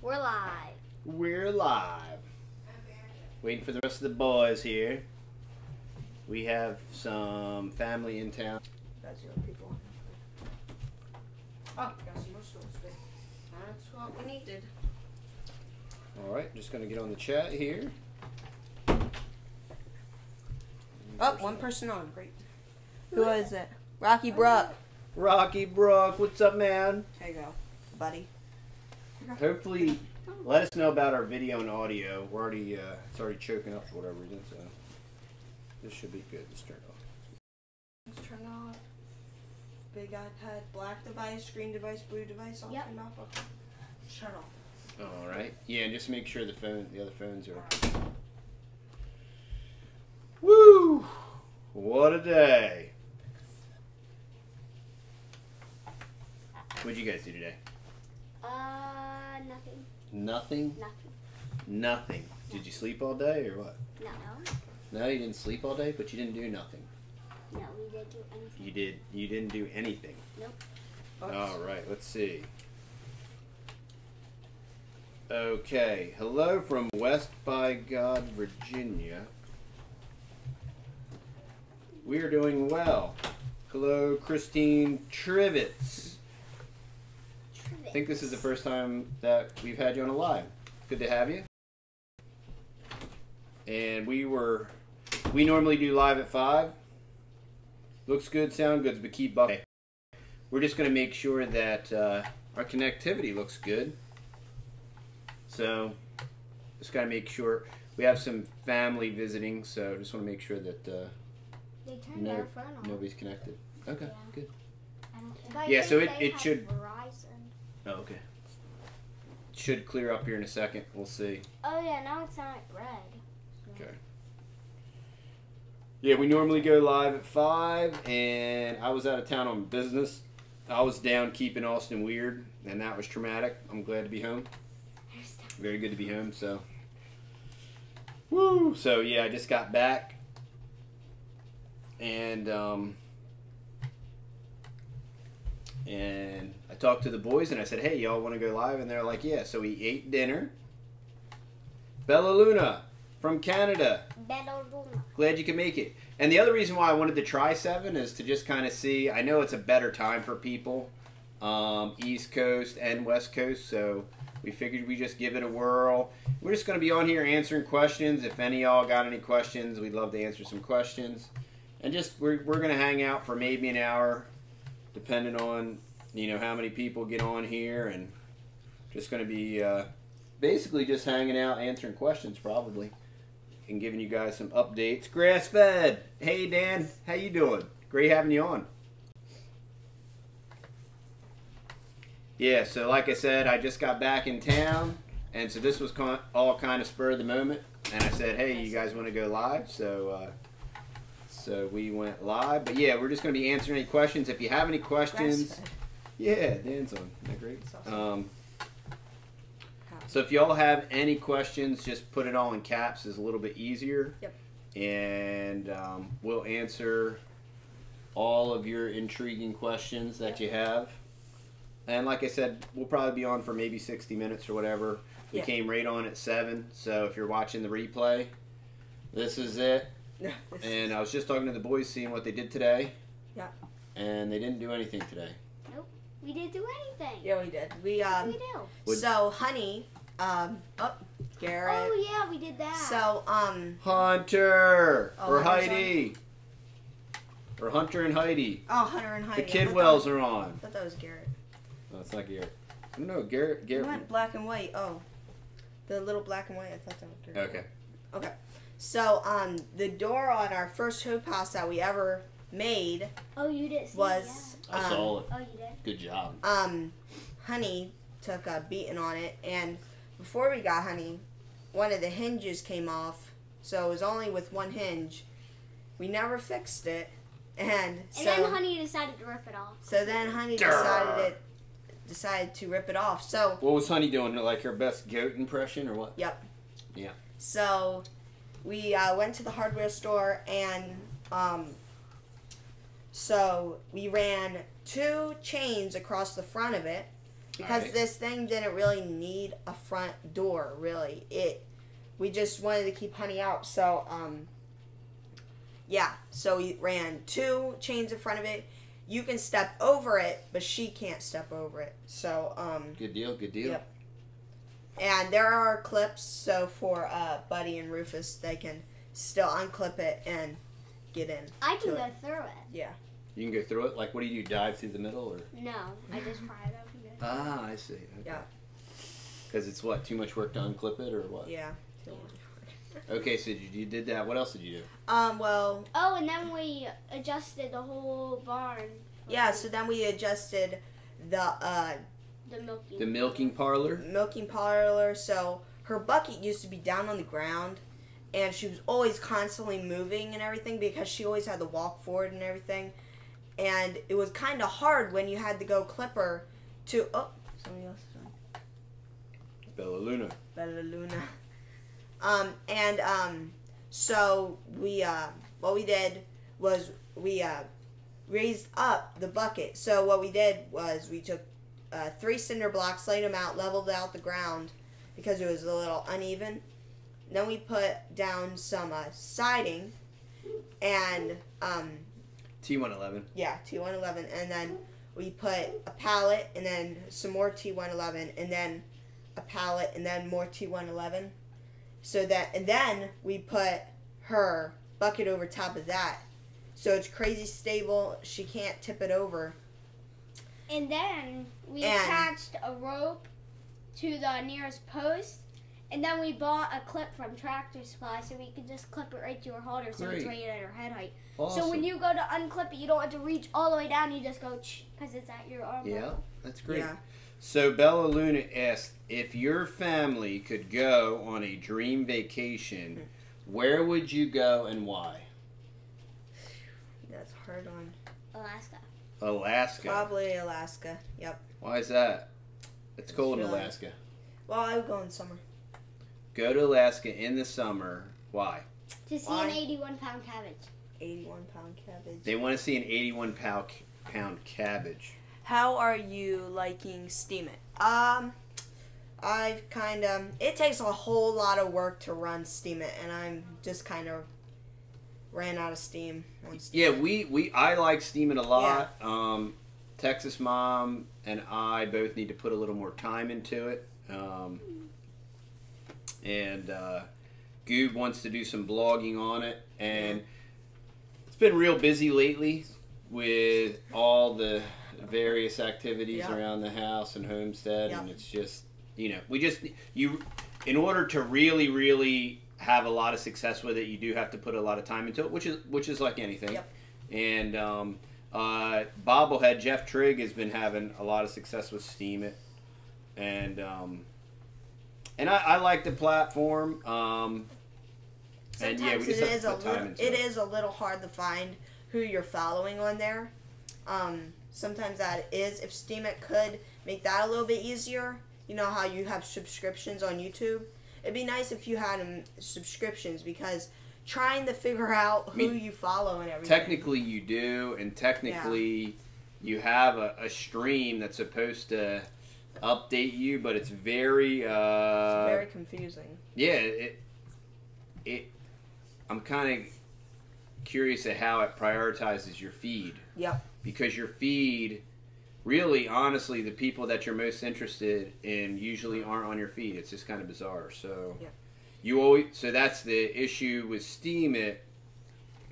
We're live. We're live. Waiting for the rest of the boys here. We have some family in town. That's your people. Oh, got some more stools. That's what we needed. Alright, just going to get on the chat here. Oh, one person on. Great. Who is it? Rocky Brook. Rocky Brook, what's up, man? There you go, buddy. Hopefully, let us know about our video and audio. We're already, it's already choking up for whatever reason, so this should be good. Let's turn it off. Let's turn off. Big iPad, black device, green device, blue device, all turned off. Okay. Shut off. Alright, yeah, and just make sure the other phones are... Woo! What a day! What'd you guys do today? Nothing. Nothing? Nothing. Nothing. Did you sleep all day or what? No. No, you didn't sleep all day, but you didn't do nothing. No, we didn't do anything. You didn't do anything. Nope. Alright, let's see. Okay, hello from West by God, Virginia. We are doing well. Hello, Christine Trivets. I think this is the first time that we've had you on a live. Good to have you. And we normally do live at 5. Looks good, sound good, but keep up. We're just going to make sure that our connectivity looks good. So, just got to make sure. We have some family visiting, so just want to make sure that they turned their phone off. Nobody's connected. Okay, yeah. Good. Yeah, so it should... Verizon. Oh, okay. Should clear up here in a second. We'll see. Oh, yeah, now it's not red. So. Okay. Yeah, we normally go live at 5, and I was out of town on business. I was down keeping Austin weird, and that was traumatic. I'm glad to be home. Very good to be home, so. Woo! So, yeah, I just got back. And I talked to the boys and I said, hey, y'all want to go live? And they're like, yeah. So we ate dinner. Bella Luna from Canada. Bella Luna. Glad you can make it. And the other reason why I wanted to try 7 is to just kind of see. I know it's a better time for people, East Coast and West Coast. So we figured we just give it a whirl. We're just going to be on here answering questions. If any of y'all got any questions, we'd love to answer some questions. And just we're going to hang out for maybe an hour, depending on, you know, how many people get on here, and just going to be basically just hanging out, answering questions probably, and giving you guys some updates. Grass fed. Hey Dan, how you doing? Great having you on. Yeah, so like I said, I just got back in town, and so this was all kind of spur of the moment, and I said, hey, you guys want to go live? So we went live. But yeah, we're just going to be answering any questions. If you have any questions, yeah, Dan's on. Isn't that great? Awesome. So if y'all have any questions, just put it all in caps. Is a little bit easier. Yep. And we'll answer all of your intriguing questions that you have. And like I said, we'll probably be on for maybe 60 minutes or whatever. We came right on at 7. So if you're watching the replay, this is it. And I was just talking to the boys, seeing what they did today. Yeah. And they didn't do anything today. Nope. We didn't do anything. Yeah, we did. We do. So Honey, Garrett. Oh yeah, we did that. So Hunter or Heidi. Or Hunter and Heidi. Oh, Hunter and Heidi. The Kidwells are on. I thought that was Garrett. No, it's not Garrett. No, Garrett. You went black and white. Oh, the little black and white. I thought that was Garrett. Okay. Okay. So, the door on our first hoop house that we ever made. Oh, you didn't see it. I saw it. Oh, you did. Good job. Honey took a beating on it, and before we got Honey, one of the hinges came off, so it was only with one hinge. We never fixed it, and then Honey decided to rip it off. So then Honey decided to rip it off. So what was Honey doing? Like her best goat impression, or what? Yep. Yeah. So we went to the hardware store, and so we ran 2 chains across the front of it, because Alright. this thing didn't really need a front door. Really, we just wanted to keep honey out. So yeah. So we ran 2 chains in front of it. You can step over it, but she can't step over it. So Good deal. Good deal. Yep. And there are clips, so for Buddy and Rufus, they can still unclip it and get in. I can to go it. through it. Yeah. You can go through it. Like, what do you do? Dive through the middle, or? No, I just pry it open. Good. Ah, I see. Okay. Yeah. Because it's what, too much work to unclip it, or what? Yeah. Okay, so you did that. What else did you do? Well, Oh, and then we adjusted the whole barn. yeah, so then we adjusted the The milking parlor. milking parlor. So her bucket used to be down on the ground, and she was always constantly moving and everything because she always had to walk forward and everything. And it was kind of hard when you had to go clip her to... Oh, somebody else is on. Bella Luna. Bella Luna. So we, what we did was we raised up the bucket. So what we did was we took 3 cinder blocks, laid them out, leveled out the ground because it was a little uneven. Then we put down some siding and T111. yeah, T111, and then we put a pallet and then some more T111 and then a pallet and then more T111. So that, and then we put her bucket over top of that. So it's crazy stable. She can't tip it over. And then we attached a rope to the nearest post. And then we bought a clip from Tractor Supply so we could just clip it right to her halter so it's right at her head height. Awesome. So when you go to unclip it, you don't have to reach all the way down. You just go because it's at your arm Yeah, level. that's great. Yeah. So Bella Luna asked, if your family could go on a dream vacation, where would you go and why? That's hard on. Alaska. Alaska. Probably Alaska. Yep. Why is that? It's cold in really- Alaska. Well, I would go in summer. Go to Alaska in the summer. Why? To see Why? an 81-pound cabbage. 81-pound cabbage. They want to see an 81-pound cabbage. How are you liking Steemit? I've kind of... It takes a whole lot of work to run Steemit, and I'm just kind of ran out of steam on Steemit. Yeah, I like Steemit a lot. Texas Mom and I both need to put a little more time into it. Goob wants to do some blogging on it, and it's been real busy lately with all the various activities around the house and homestead, and it's just, in order to really have a lot of success with it, you do have to put a lot of time into it, which is like anything. And Bobblehead Jeff Trigg has been having a lot of success with Steemit, and I like the platform. Sometimes we just have to put time into it is a little hard to find who you're following on there. Sometimes that is, if Steemit could make that a little bit easier, you know how you have subscriptions on YouTube? It'd be nice if you had subscriptions, because trying to figure out who you follow and everything. Technically you do, and technically you have a stream that's supposed to update you, but it's very... it's very confusing. Yeah, I'm kind of curious at how it prioritizes your feed. Yep. Because your feed, really, honestly, the people that you're most interested in usually aren't on your feed. It's just kind of bizarre. So so that's the issue with Steemit,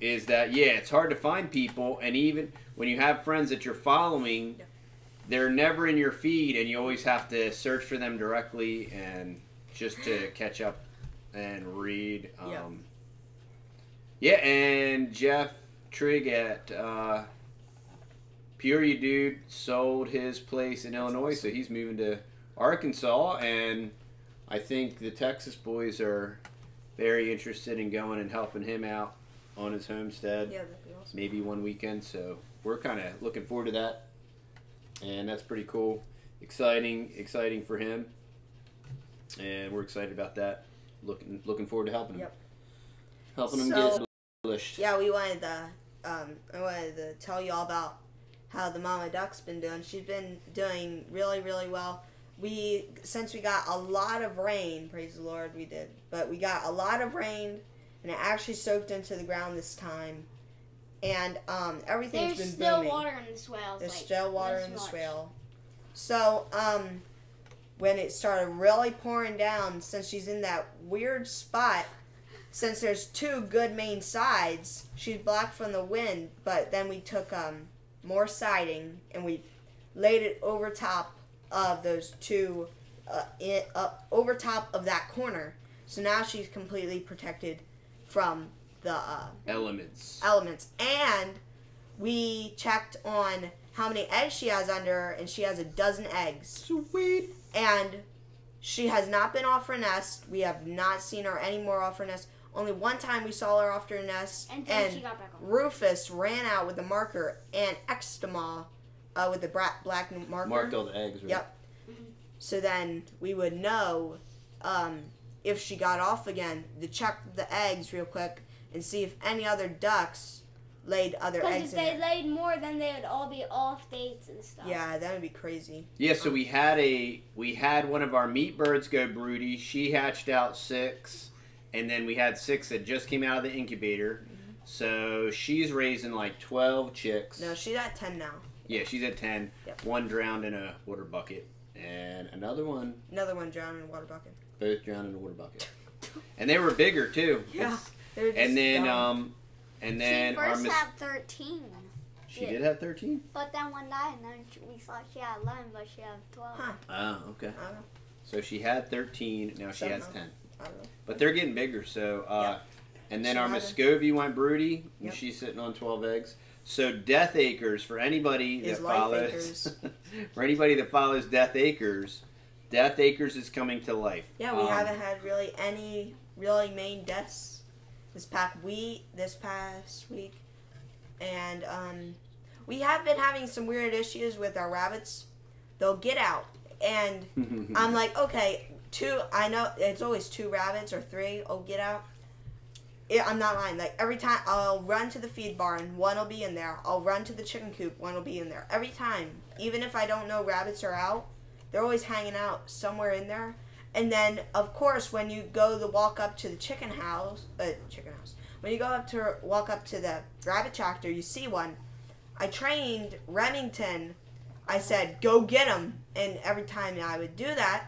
is that, it's hard to find people, and even when you have friends that you're following, they're never in your feed, and you always have to search for them directly and just to catch up and read. And Jeff Trigg at Peoria Dude sold his place in Illinois, so he's moving to Arkansas, and I think the Texas boys are very interested in going and helping him out on his homestead. Yeah, that'd be awesome. Maybe one weekend, so we're kind of looking forward to that, and that's pretty cool. Exciting for him, and we're excited about that. Looking forward to helping him. Yep. Helping him get established. Yeah, I wanted to tell you all about how the Mama Duck's been doing. She's been doing really well. since we got a lot of rain, praise the Lord, we did. But we got a lot of rain, and it actually soaked into the ground this time. And everything's been booming. There's still water in the swales. There's still water in the swale. So, when it started really pouring down, since she's in that weird spot, since there's two good main sides, she's blocked from the wind. But then we took more siding, and we laid it over top of those two, over top of that corner. So now she's completely protected from the elements. And we checked on how many eggs she has under her, and she has 12 eggs. Sweet. And she has not been off her nest. We have not seen her anymore off her nest. Only one time we saw her off her nest, and then she got back on. Rufus ran out with the marker and X'd them all with the black marker. Marked all the eggs, right? Yep. So then we would know if she got off again, to check the eggs real quick and see if any other ducks laid other eggs in there. Because if they there. laid more, then they would all be off dates and stuff. Yeah, that would be crazy. Yeah, so we had one of our meat birds go broody. She hatched out 6, and then we had 6 that just came out of the incubator. Mm-hmm. So she's raising like 12 chicks. No, she's at 10 now. Yeah, she's at 10. Yep. One drowned in a water bucket, and another one drowned in a water bucket. Both drowned in a water bucket. And they were bigger too. Yeah. They were just and then dumb. She first had 13. She did have 13? But then one died, and then we thought she had 11, but she had 12. Huh. Oh, okay. I don't know. So she had 13, now she has 10. I don't know. But they're getting bigger, so... Yep. And then our Muscovy went broody, and Yep. she's sitting on 12 eggs. So Death Acres, for anybody that follows... for anybody that follows Death Acres is coming to life. Yeah, we haven't had really any main deaths this past week. And we have been having some weird issues with our rabbits. They'll get out. And I'm like, okay, I know it's always 2 rabbits or 3 will get out. I'm not lying. Like, every time I'll run to the feed barn, one will be in there. I'll run to the chicken coop, one will be in there. Every time. Even if I don't know rabbits are out, they're always hanging out somewhere in there. And then, of course, when you go to walk up to the chicken house, when you walk up to the rabbit tractor, you see one. I trained Remington. I said, go get him. And every time I would do that,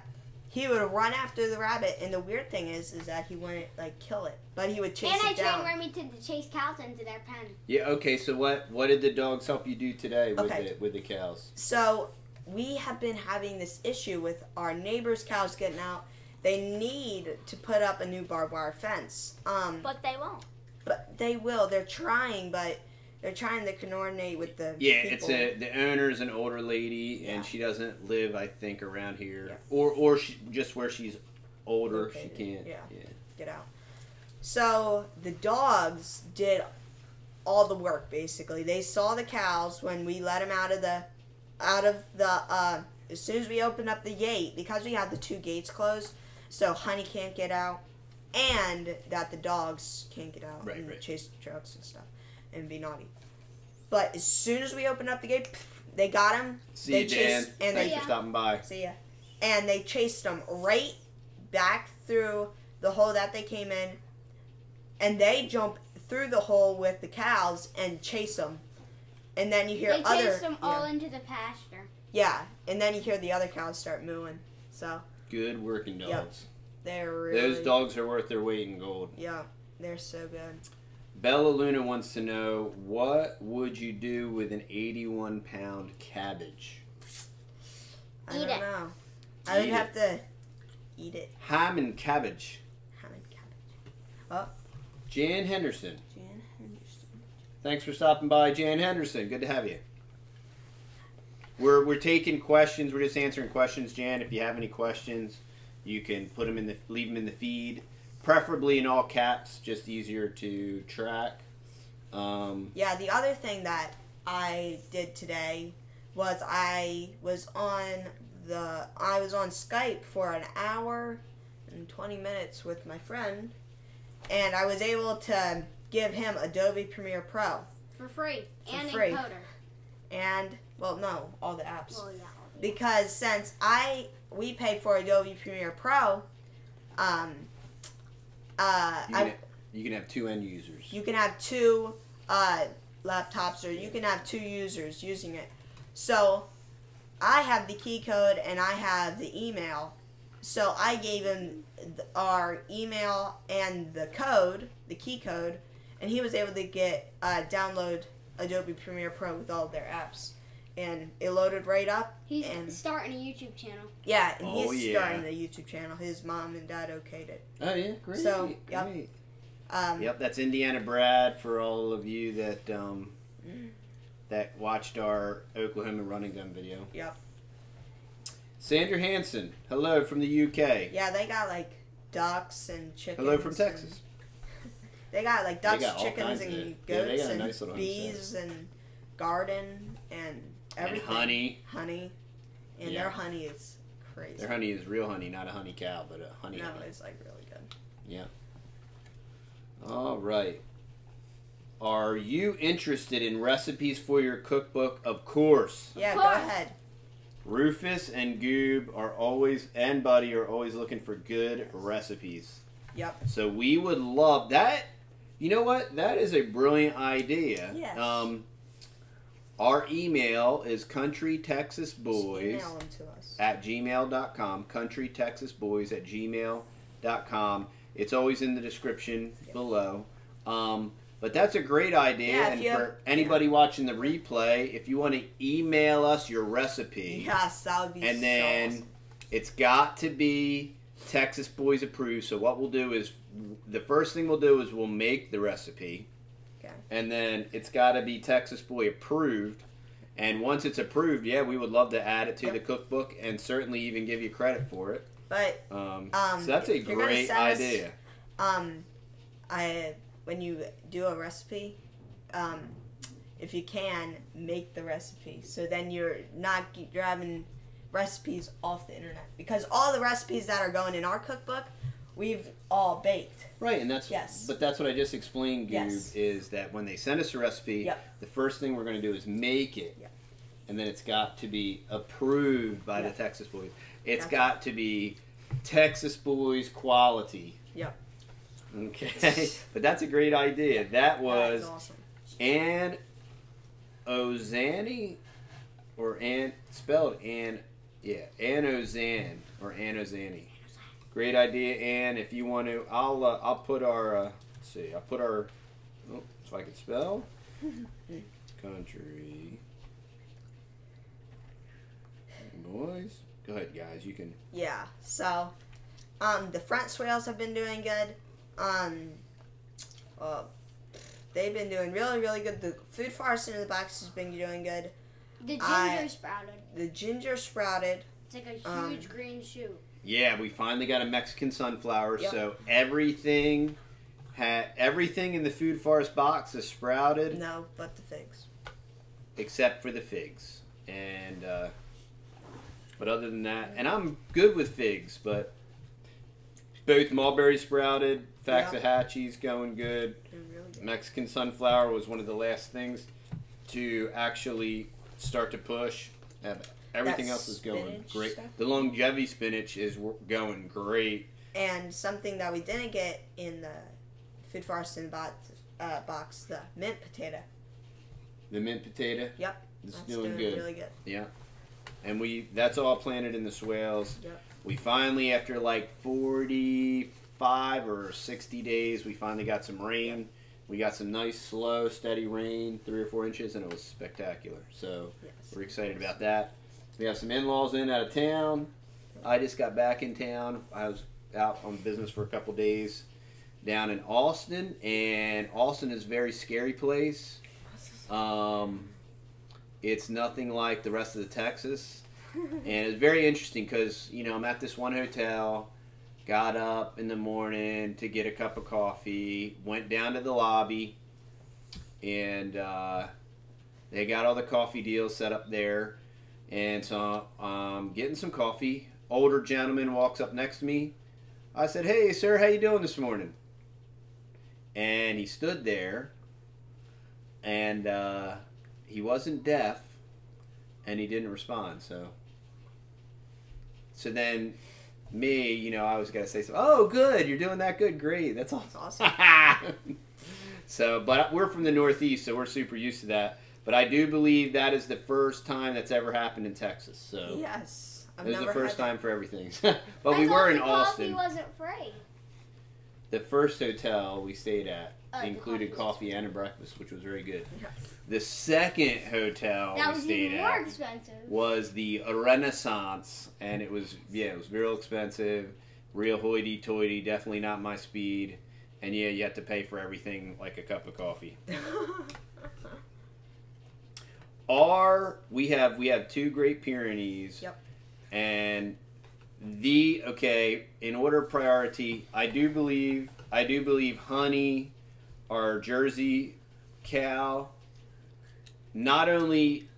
he would run after the rabbit. And the weird thing is that he wouldn't, kill it. But he would chase it down. And I trained Remington to chase cows into their pen. Yeah, okay, so what did the dogs help you do today with the cows? So, we have been having this issue with our neighbors' cows getting out. They need to put up a new barbed wire fence. But they won't. But they will. They're trying, but they're trying to coordinate with the people. The owner's an older lady, and she doesn't live, I think, around here. Yeah. Or just where she's older, located. She can't get out. So the dogs did all the work, basically. They saw the cows when we let them out of the as soon as we opened up the gate, because we had the 2 gates closed, so Honey can't get out, and that the dogs can't get out and chase trucks and stuff and be naughty. But as soon as we opened up the gate, they got him. See you, Dan. Thanks for stopping by. See ya. And they chased them right back through the hole that they came in, and they jump through the hole with the cows and chase them. And then you hear they chased them all into the pasture. Yeah, and then you hear the other cows start mooing. So good working dogs. Yep. They're really... Those dogs are worth their weight in gold. Yeah, they're so good. Bella Luna wants to know, what would you do with an 81-pound cabbage? I don't know. I would have to eat it. Ham and cabbage. Oh. Jan Henderson. Thanks for stopping by, Jan Henderson. Good to have you. We're taking questions. We're just answering questions, Jan. If you have any questions, you can leave them in the feed, preferably in all caps, just easier to track. Yeah, the other thing that I did today was I was on Skype for an hour and 20 minutes with my friend, and I was able to give him Adobe Premiere Pro for free and Encoder. And, well, no, all the apps. Well, yeah, because since I we paid for Adobe Premiere Pro, you can have 2 end users. You can have 2 laptops, or you can have 2 users using it. So I have the key code and I have the email. So I gave him our email and the code, the key code, and he was able to download Adobe Premiere Pro with all of their apps. And it loaded right up. He's starting a YouTube channel. Yeah, and he's starting a YouTube channel. His mom and dad okayed it. Oh, yeah, great. So, great. Yep, that's Indiana Brad for all of you that that watched our Oklahoma running gun video. Yep. Sandra Hansen, hello from the UK. Yeah, they got like ducks and chickens. Hello from Texas. They got like ducks, chickens, and goats, and nice bees, and garden, and everything. And honey. Honey. And their honey is crazy. Their honey is real honey, not a honey cow, but a honey. No, honey. it's like really good. Yeah. All right. Are you interested in recipes for your cookbook? Of course. Yeah, go ahead. Rufus and Goob and Buddy are always looking for good recipes. Yep. So we would love that. You know what? That is a brilliant idea. Yes. Our email is countrytexasboys at gmail.com. countrytexasboys at gmail.com. It's always in the description below. But that's a great idea. Yeah, and for anybody watching the replay, if you want to email us your recipe. Yes, that would be and then awesome. It's got to be Texas Boys approved. So what we'll do is, the first thing we'll do is we'll make the recipe. Okay. And then it's got to be Texas Boy approved. And once it's approved, yeah, we would love to add it to the cookbook and certainly even give you credit for it. But so that's a great idea. When you do a recipe, if you can, make the recipe. So then you're having recipes off the internet. Because all the recipes that are going in our cookbook, we've all baked. Right, and but that's what I just explained, Goob, is that when they send us a recipe, the first thing we're going to do is make it. Yep. And then it's got to be approved by the Texas Boys. It's got to be Texas Boys quality. Yep. Okay, but that's a great idea. That was awesome. Ann Ozani, spelled Ann Ozan or Ann Ozani. Great idea, Ann. If you want to, I'll put our let's see. I'll put our so I can spell country boys. Go ahead, guys. You can. Yeah. So, the front swales have been doing good. They've been doing really, really good. The food forest in the box has been doing good. The ginger sprouted. The ginger sprouted. It's like a huge green shoot. Yeah, we finally got a Mexican sunflower. Yep. So everything in the food forest box is sprouted. No, but the figs. Except for the figs, and but other than that, and I'm good with figs, but. Both mulberry sprouted, Waxahachie's going good. Really good. Mexican sunflower was one of the last things to actually start to push. Everything else is going great. Stuff. The longevity spinach is going great. And something that we didn't get in the food forest in the box, the mint potato. The mint potato? Yep. It's That's doing good. Really good. Yeah. And that's all planted in the swales. Yep. We finally, after like 45 or 60 days, we finally got some rain. We got some nice, slow, steady rain, 3 or 4 inches, and it was spectacular. So we're excited about that. We have some in-laws out of town. I just got back in town. I was out on business for a couple days down in Austin, and Austin is a very scary place. It's nothing like the rest of the Texas. And it's very interesting because, I'm at this one hotel, got up in the morning to get a cup of coffee, went down to the lobby, and they got all the coffee deals set up there. And so I'm getting some coffee. Older gentleman walks up next to me. I said, "Hey, sir, how you doing this morning?" And he stood there, and he wasn't deaf, and he didn't respond, so So then me, you know, I was going to say, oh, good, you're doing that good, great, that's awesome. So, but we're from the Northeast, so we're super used to that. But I do believe that is the first time that's ever happened in Texas. So yes, it was the first time for everything. But I we were in the Austin. Coffee wasn't free. The first hotel we stayed at included coffee coffee and a breakfast, which was very good. Yes. The second hotel That we was stayed even at more expensive. was the Renaissance, and it was real expensive, real hoity-toity, definitely not my speed, and yeah, you have to pay for everything like a cup of coffee. We have two Great Pyrenees. Yep. And in order of priority, I do believe Honey, our Jersey cow, not only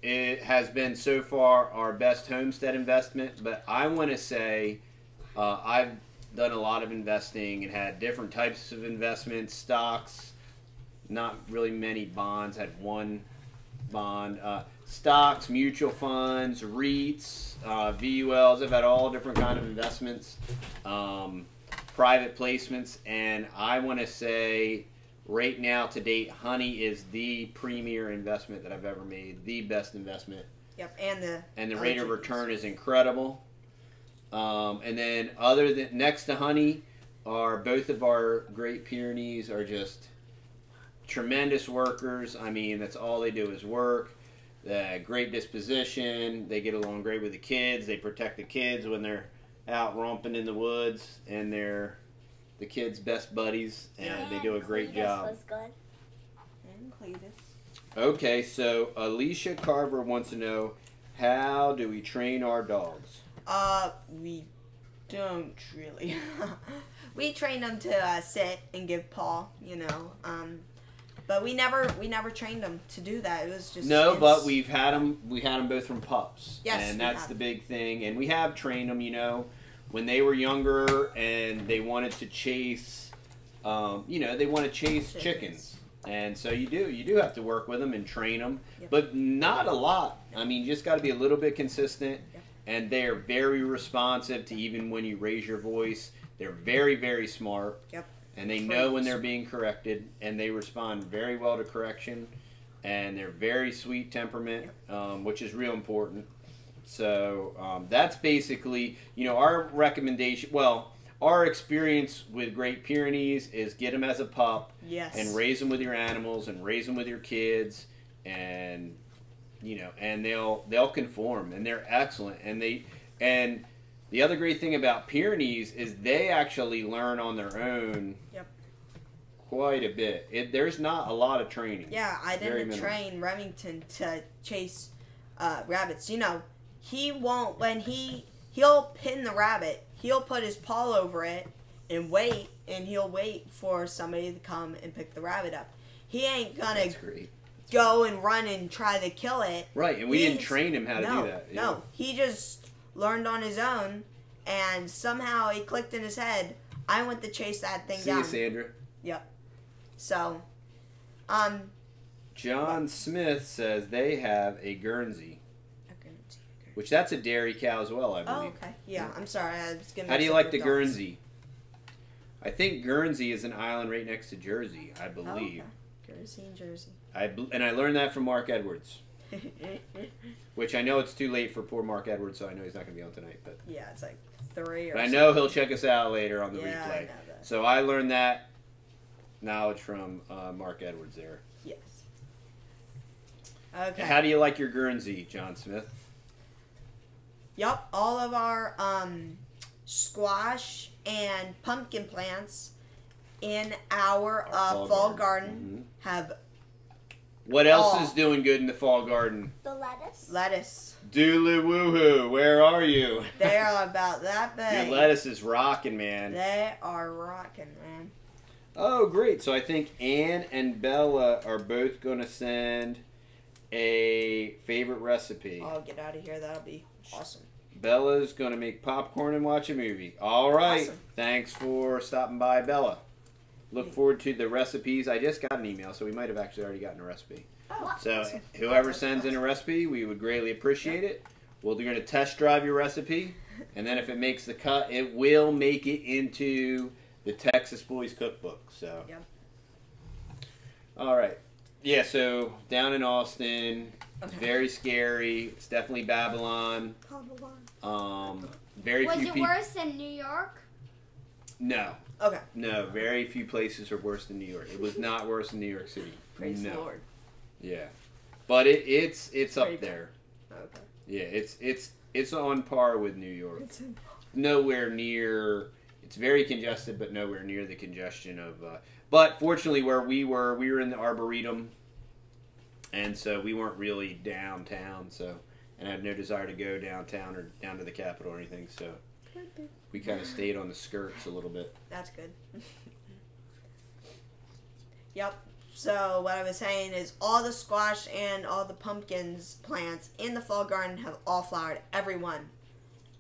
it has been so far our best homestead investment, but I want to say I've done a lot of investing and had different types of investments, stocks, not really many bonds, had one bond, stocks, mutual funds, REITs, VULs. I've had all different kind of investments, private placements, and I want to say right now to date, Honey is the premier investment that I've ever made, the best investment. Yep, and the rate of return is incredible. And then next to Honey are both of our Great Pyrenees are just tremendous workers. I mean, that's all they do is work. Great disposition. They get along great with the kids. They protect the kids when they're out romping in the woods, and they're the kids' best buddies, and they do a great job. Was good. And Cletus. Okay, so Alicia Carver wants to know, how do we train our dogs? We don't really. We train them to sit and give paw, you know. But we never trained them to do that. It was just but we had them both from pups. Yes, and that's the big thing. And we have trained them, you know, when they were younger and they wanted to chase, they want to chase chickens. And so you do have to work with them and train them, but not a lot. I mean, you just got to be a little bit consistent. And they are very responsive to even when you raise your voice. They're very, very smart. Yep. And they know when they're being corrected, and they respond very well to correction. And they're very sweet temperament, which is real important. So that's basically, our recommendation. Well, our experience with Great Pyrenees is get them as a pup, and raise them with your animals, and raise them with your kids, and and they'll conform, and they're excellent, and the other great thing about Pyrenees is they actually learn on their own. Quite a bit. There's not a lot of training. Yeah, I didn't train Remington to chase rabbits. He won't, he'll pin the rabbit, he'll put his paw over it and wait, and he'll wait for somebody to come and pick the rabbit up. He ain't gonna go and run and try to kill it. Right, and we didn't train him how to do that. No, he just learned on his own, and somehow he clicked in his head, I want to chase that thing down. See you, Sandra. Yep. So, John Smith says they have a Guernsey. Which that's a dairy cow as well, I believe. Oh, okay. Yeah, I'm sorry. I was gonna. How do you like the Guernsey? I think Guernsey is an island right next to Jersey, I believe. Oh, okay. Guernsey and Jersey. And I learned that from Mark Edwards. Which I know it's too late for poor Mark Edwards, so I know he's not going to be on tonight. But yeah, it's like 3 or I know he'll check us out later on the replay. I know that. So I learned that knowledge from Mark Edwards there. Yes. Okay. How do you like your Guernsey, John Smith? Yup, all of our squash and pumpkin plants in our fall garden have. What else is doing good in the fall garden? The lettuce. Lettuce. Dooloowoohoo, where are you? They are about that big. Your lettuce is rocking, man. They are rocking, man. Oh, great. So I think Ann and Bella are both going to send a favorite recipe. I'll get out of here. That'll be awesome. Bella's going to make popcorn and watch a movie. All right. Awesome. Thanks for stopping by, Bella. Look forward to the recipes. I just got an email, so we might have actually already gotten a recipe. Oh, so awesome. whoever sends in a recipe, we would greatly appreciate it. We're going to test drive your recipe, and then if it makes the cut, it will make it into the Texas Boys cookbook. So, Yep. All right. Yeah, so down in Austin, Okay. very scary. It's definitely Babylon. Very Was few it people. worse than New York? No. Okay. No, very few places are worse than New York. It was not worse than New York City. Praise no. the Lord. Yeah, but it's up Pretty there. Okay. Yeah, it's on par with New York. Nowhere near. It's very congested, but nowhere near the congestion of. But fortunately, where we were in the Arboretum, and so we weren't really downtown. So, and I had no desire to go downtown or down to the Capitol or anything. So, we kind of stayed on the skirts a little bit. That's good. Yep. So what I was saying is all the squash and all the pumpkins plants in the fall garden have all flowered. Every one.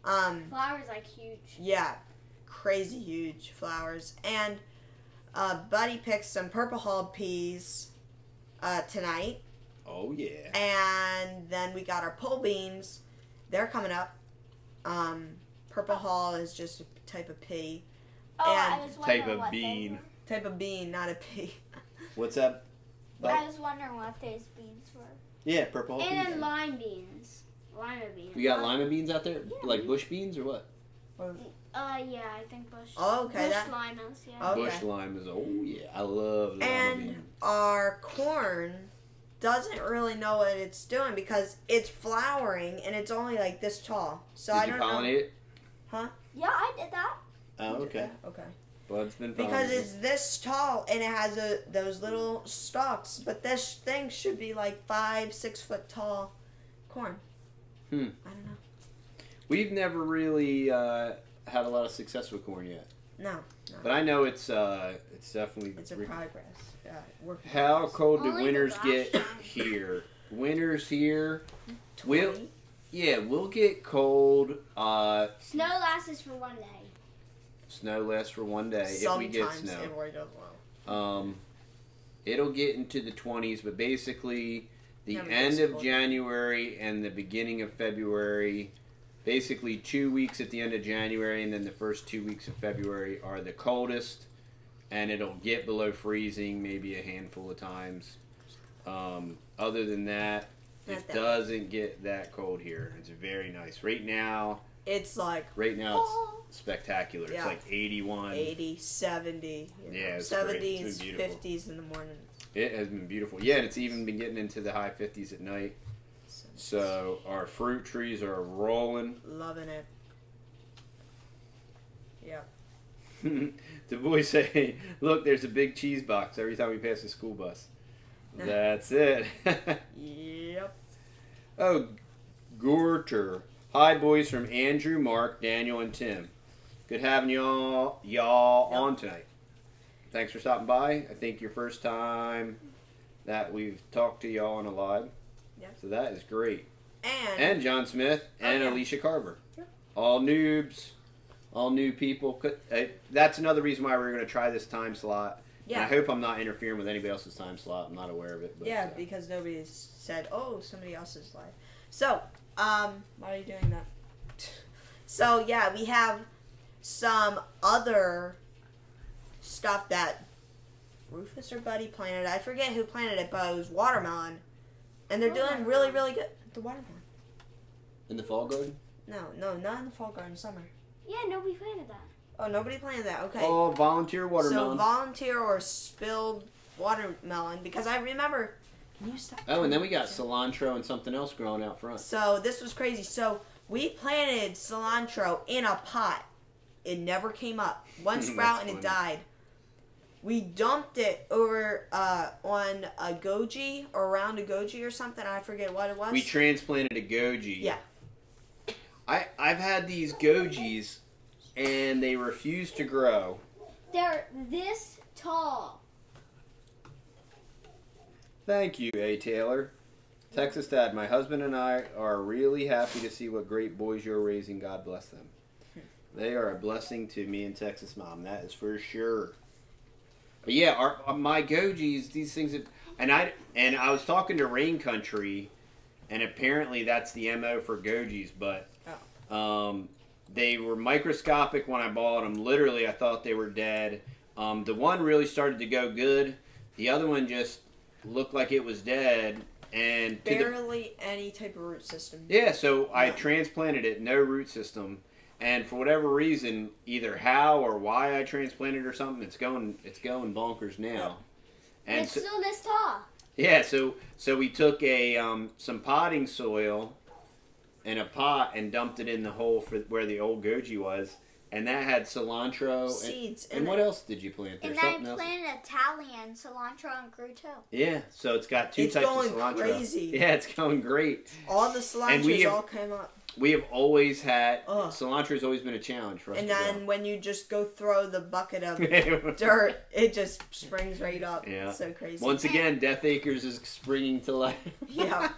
Flowers like huge. Yeah. Crazy huge flowers. And Buddy picked some purple hull peas tonight. Oh yeah. And then we got our pole beans. They're coming up. Purple hull is just a type of pea. Oh, And I was wondering type of what bean. Type of bean, not a pea. What's up? I was wondering what those beans were. Yeah, purple. And then lime beans. Lima beans. We got lima beans out there, Yeah. like bush beans or what? Yeah, I think bush. Oh, okay. Bush That, limas, yeah. Okay. Bush limas. Oh yeah, I love lima and beans. our corn doesn't really know what it's doing because it's flowering and it's only like this tall. So Did I you don't pollinate it? Yeah, I did that. Oh, okay. Okay. Bud's been Because pollinated. it's this tall and it has those little stalks, but this thing should be like 5-6 foot tall corn. I don't know. We've never really had a lot of success with corn yet, No. but I know it's definitely. It's a progress. Work in How progress. cold do Only the winters last get time. here? Winters here. 20? We'll get cold. Snow lasts for one day. Snow lasts for one day if we get Sometimes snow. it really does well. It'll get into the 20s, but basically the Never end gets of cold. January and the beginning of February, basically 2 weeks at the end of January and then the first 2 weeks of February are the coldest, and it'll get below freezing maybe a handful of times. Other than that, Not it that doesn't get that cold here. It's very nice. Right now It's like it's spectacular. It's Yeah. like 81. 80, 70. Yeah, it's great. 70s, It's been beautiful. 50s in the morning. It has been beautiful. Yeah, and it's even been getting into the high 50s at night. So our fruit trees are rolling. Loving it. Yep. The boys say, look, there's a big cheese box every time we pass a school bus. That's it. Yep. Oh, Gorter. Hi, boys, from Andrew, Mark, Daniel, and Tim. Good having y'all Yep. on tonight. Thanks for stopping by. I think your first time that we've talked to y'all on a live. Yep. So that is great. And John Smith and Oh, yeah. Alicia Carver. Yep. All noobs, all new people. That's another reason why we're going to try this time slot. yeah. And I hope I'm not interfering with anybody else's time slot. I'm not aware of it. But, Yeah, because nobody's said, oh, somebody else's live. So, why are you doing that? So, yeah, we have some other stuff that Rufus or Buddy planted. I forget who planted it, but it was watermelon. And they're doing really, really good. The watermelon. in the fall garden? No, not in the fall garden, summer. Yeah, nobody planted that. Oh, nobody planted that. Okay. Oh, volunteer So watermelon. volunteer or spilled watermelon, because I remember. Can you stop? Oh, and then we got cilantro and something else growing out front. So this was crazy. So we planted cilantro in a pot. It never came up. One sprout and it That's funny. died. We dumped it over on a goji or around a goji or something. I forget what it was. We transplanted a goji. Yeah. I've had these gojis, and they refuse to grow. They're this tall. Thank you, A. Taylor. Texas Dad, my husband and I are really happy to see what great boys you're raising. God bless them. They are a blessing to me and Texas Mom. That is for sure. But yeah, my gojis, these things, and I was talking to Rain Country, and apparently that's the MO for gojis, but they were microscopic when I bought them. Literally, I thought they were dead. The one really started to go good. The other one just looked like it was dead. And barely any type of root system. Yeah, so I transplanted it, no root system. And for whatever reason, either how or why I transplanted or something, it's going bonkers now. And it's still this tall. Yeah, so we took some potting soil in a pot and dumped it in the hole for where the old goji was, and that had cilantro seeds. And what else did you plant there? And I planted Italian cilantro and grew too. Yeah, so it's got two types of cilantro. It's going crazy. Yeah, it's going great. All the cilantros all came up. We have always had cilantro's always been a challenge for us. And then when you just go throw the bucket of dirt, it just springs right up. Yeah, it's so crazy. Once again, Death Acres is springing to life. Yeah.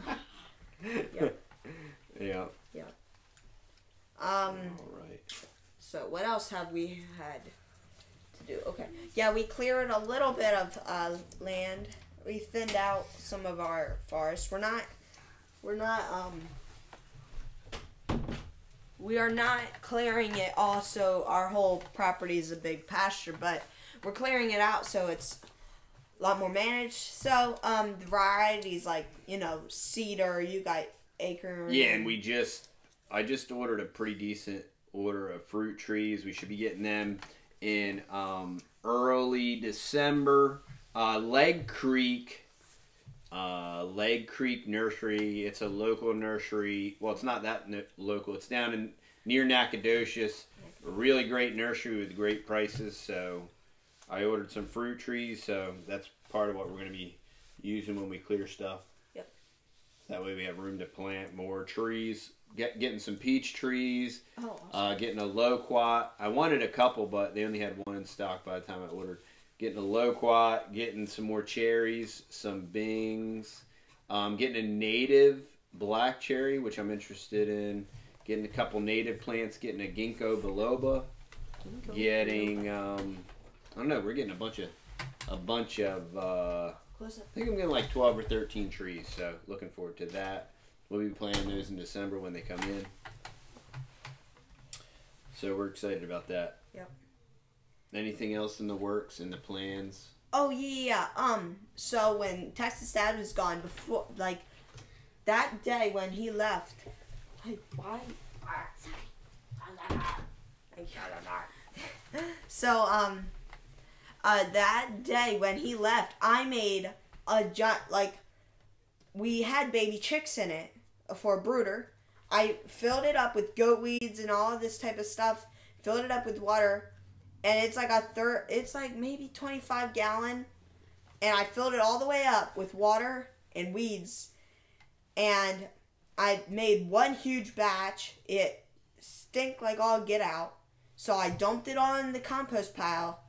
Yeah. Yeah. All right. So what else have we had to do? Okay. Yeah, we cleared a little bit of land. We thinned out some of our forest. We are not clearing it all so our whole property is a big pasture, but we're clearing it out so it's a lot more managed. So the varieties like, cedar, you got acre. Yeah, and I just ordered a pretty decent order of fruit trees. We should be getting them in early December. Leg Creek Nursery. It's a local nursery. Well, it's not that local. It's down near Nacogdoches. A really great nursery with great prices. So I ordered some fruit trees. So that's part of what we're going to be using when we clear stuff. Yep. That way we have room to plant more trees. Getting some peach trees. Oh, awesome. Getting a loquat. I wanted a couple, but they only had one in stock by the time I ordered. Getting a loquat, getting some more cherries, some bings, getting a native black cherry, which I'm interested in, getting a couple native plants, getting a ginkgo biloba, getting I don't know, we're getting a bunch of I think I'm getting like 12 or 13 trees, so looking forward to that. We'll be planting those in December when they come in. So we're excited about that. Yep. Anything else in the works, in the plans? Oh, yeah. So when Texas Dad was gone, before, like, that day when he left, like, why? So, that day when he left, I made we had baby chicks in it for a brooder. I filled it up with goat weeds and all of this type of stuff, filled it up with water. And it's like it's like maybe 25 gallon. And I filled it all the way up with water and weeds. And I made one huge batch. It stank like all get out. So I dumped it on the compost pile.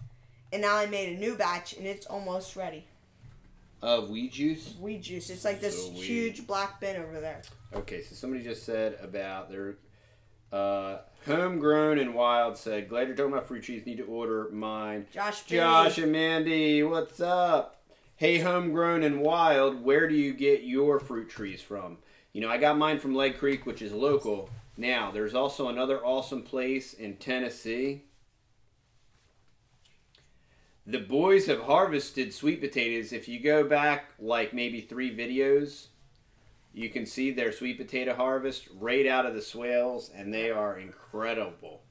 And now I made a new batch and it's almost ready. Of weed juice? Weed juice. It's like this huge black bin over there. Okay, so somebody just said about their... Homegrown and Wild said, glad you're talking about fruit trees. Need to order mine. Josh and Mandy, what's up? Hey, Homegrown and Wild, where do you get your fruit trees from? I got mine from Leg Creek, which is local. Now, there's also another awesome place in Tennessee. The boys have harvested sweet potatoes. If you go back like maybe 3 videos, you can see their sweet potato harvest right out of the swales, and they are incredible.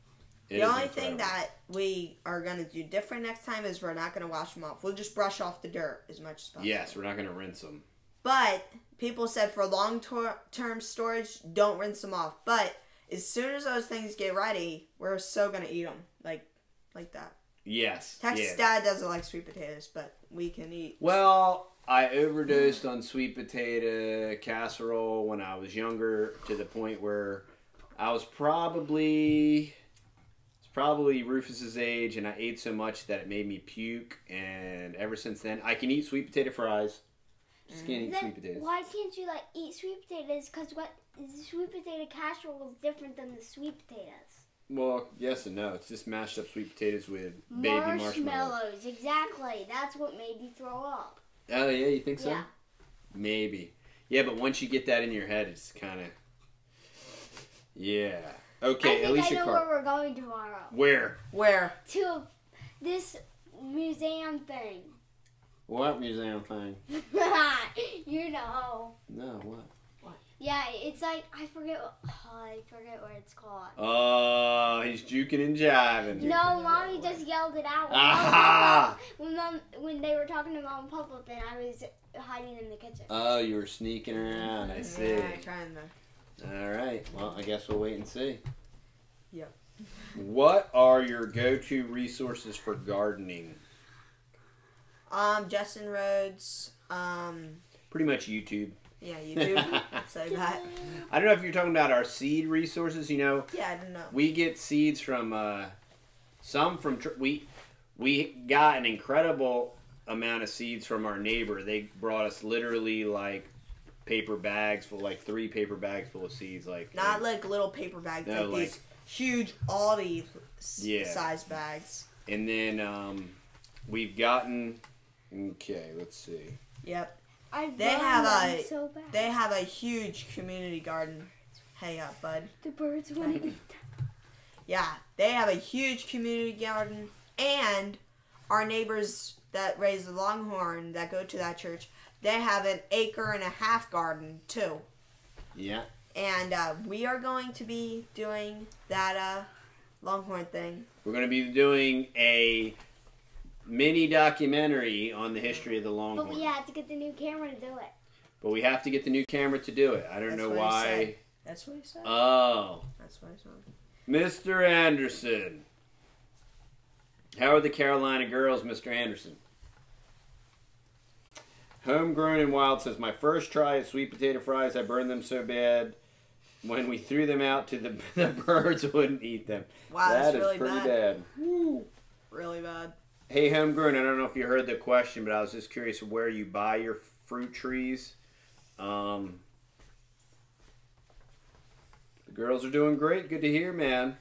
The only thing that we are going to do different next time is we're not going to wash them off. We'll just brush off the dirt as much as possible. Yes, we're not going to rinse them. But people said for long-term storage, don't rinse them off. But as soon as those things get ready, we're so going to eat them like that. Yes. Texas Dad doesn't like sweet potatoes, but we can eat. Well, I overdosed on sweet potato casserole when I was younger to the point where I was probably Rufus's age, and I ate so much that it made me puke. And ever since then, I can eat sweet potato fries. Just can't eat sweet potatoes. Why can't you eat sweet potatoes? Because the sweet potato casserole is different than the sweet potatoes. Well, yes and no. It's just mashed up sweet potatoes with baby marshmallows. Exactly. That's what made you throw up. Oh, yeah? You think so? Yeah. Maybe. Yeah, but once you get that in your head, it's kind of... Yeah. Okay, I Alicia think I know Carr. where we're going tomorrow. Where? Where? To this museum thing. What museum thing? You know. No, what? Yeah, it's like I forget what it's called. Oh, he's juking and jiving. No, Mommy just yelled it out. Ah! When they were talking to Mom and Papa, then I was hiding in the kitchen. Oh, you were sneaking around. I see. Yeah, trying to. All right. Well, I guess we'll wait and see. Yep. What are your go-to resources for gardening? Justin Rhodes. Pretty much YouTube. Yeah, YouTube. Say that. I don't know if you're talking about our seed resources. You know. Yeah, I don't know. We get seeds from we got an incredible amount of seeds from our neighbor. They brought us literally like paper bags full, like 3 paper bags full of seeds. Not like little paper bags, no, like these huge Aldi size bags. And then we've gotten. Okay, let's see. Yep. They have a huge community garden. Hey up, bud. The birds want to eat them. Yeah, they have a huge community garden, and our neighbors that raise the longhorn that go to that church, they have an 1.5 acre garden too. Yeah. And we are going to be doing that longhorn thing. We're going to be doing a mini documentary on the history of the longhorn. But we have to get the new camera to do it. But we have to get the new camera to do it. I don't know why. That's what he said. Oh. That's what he said. Mr. Anderson. How are the Carolina girls, Mr. Anderson? Homegrown and Wild says, my first try at sweet potato fries, I burned them so bad. When we threw them out to the birds wouldn't eat them. Wow, that's really pretty bad. Woo. Really bad. Hey, Homegrown, I don't know if you heard the question, but I was just curious where you buy your fruit trees. The girls are doing great. Good to hear, man.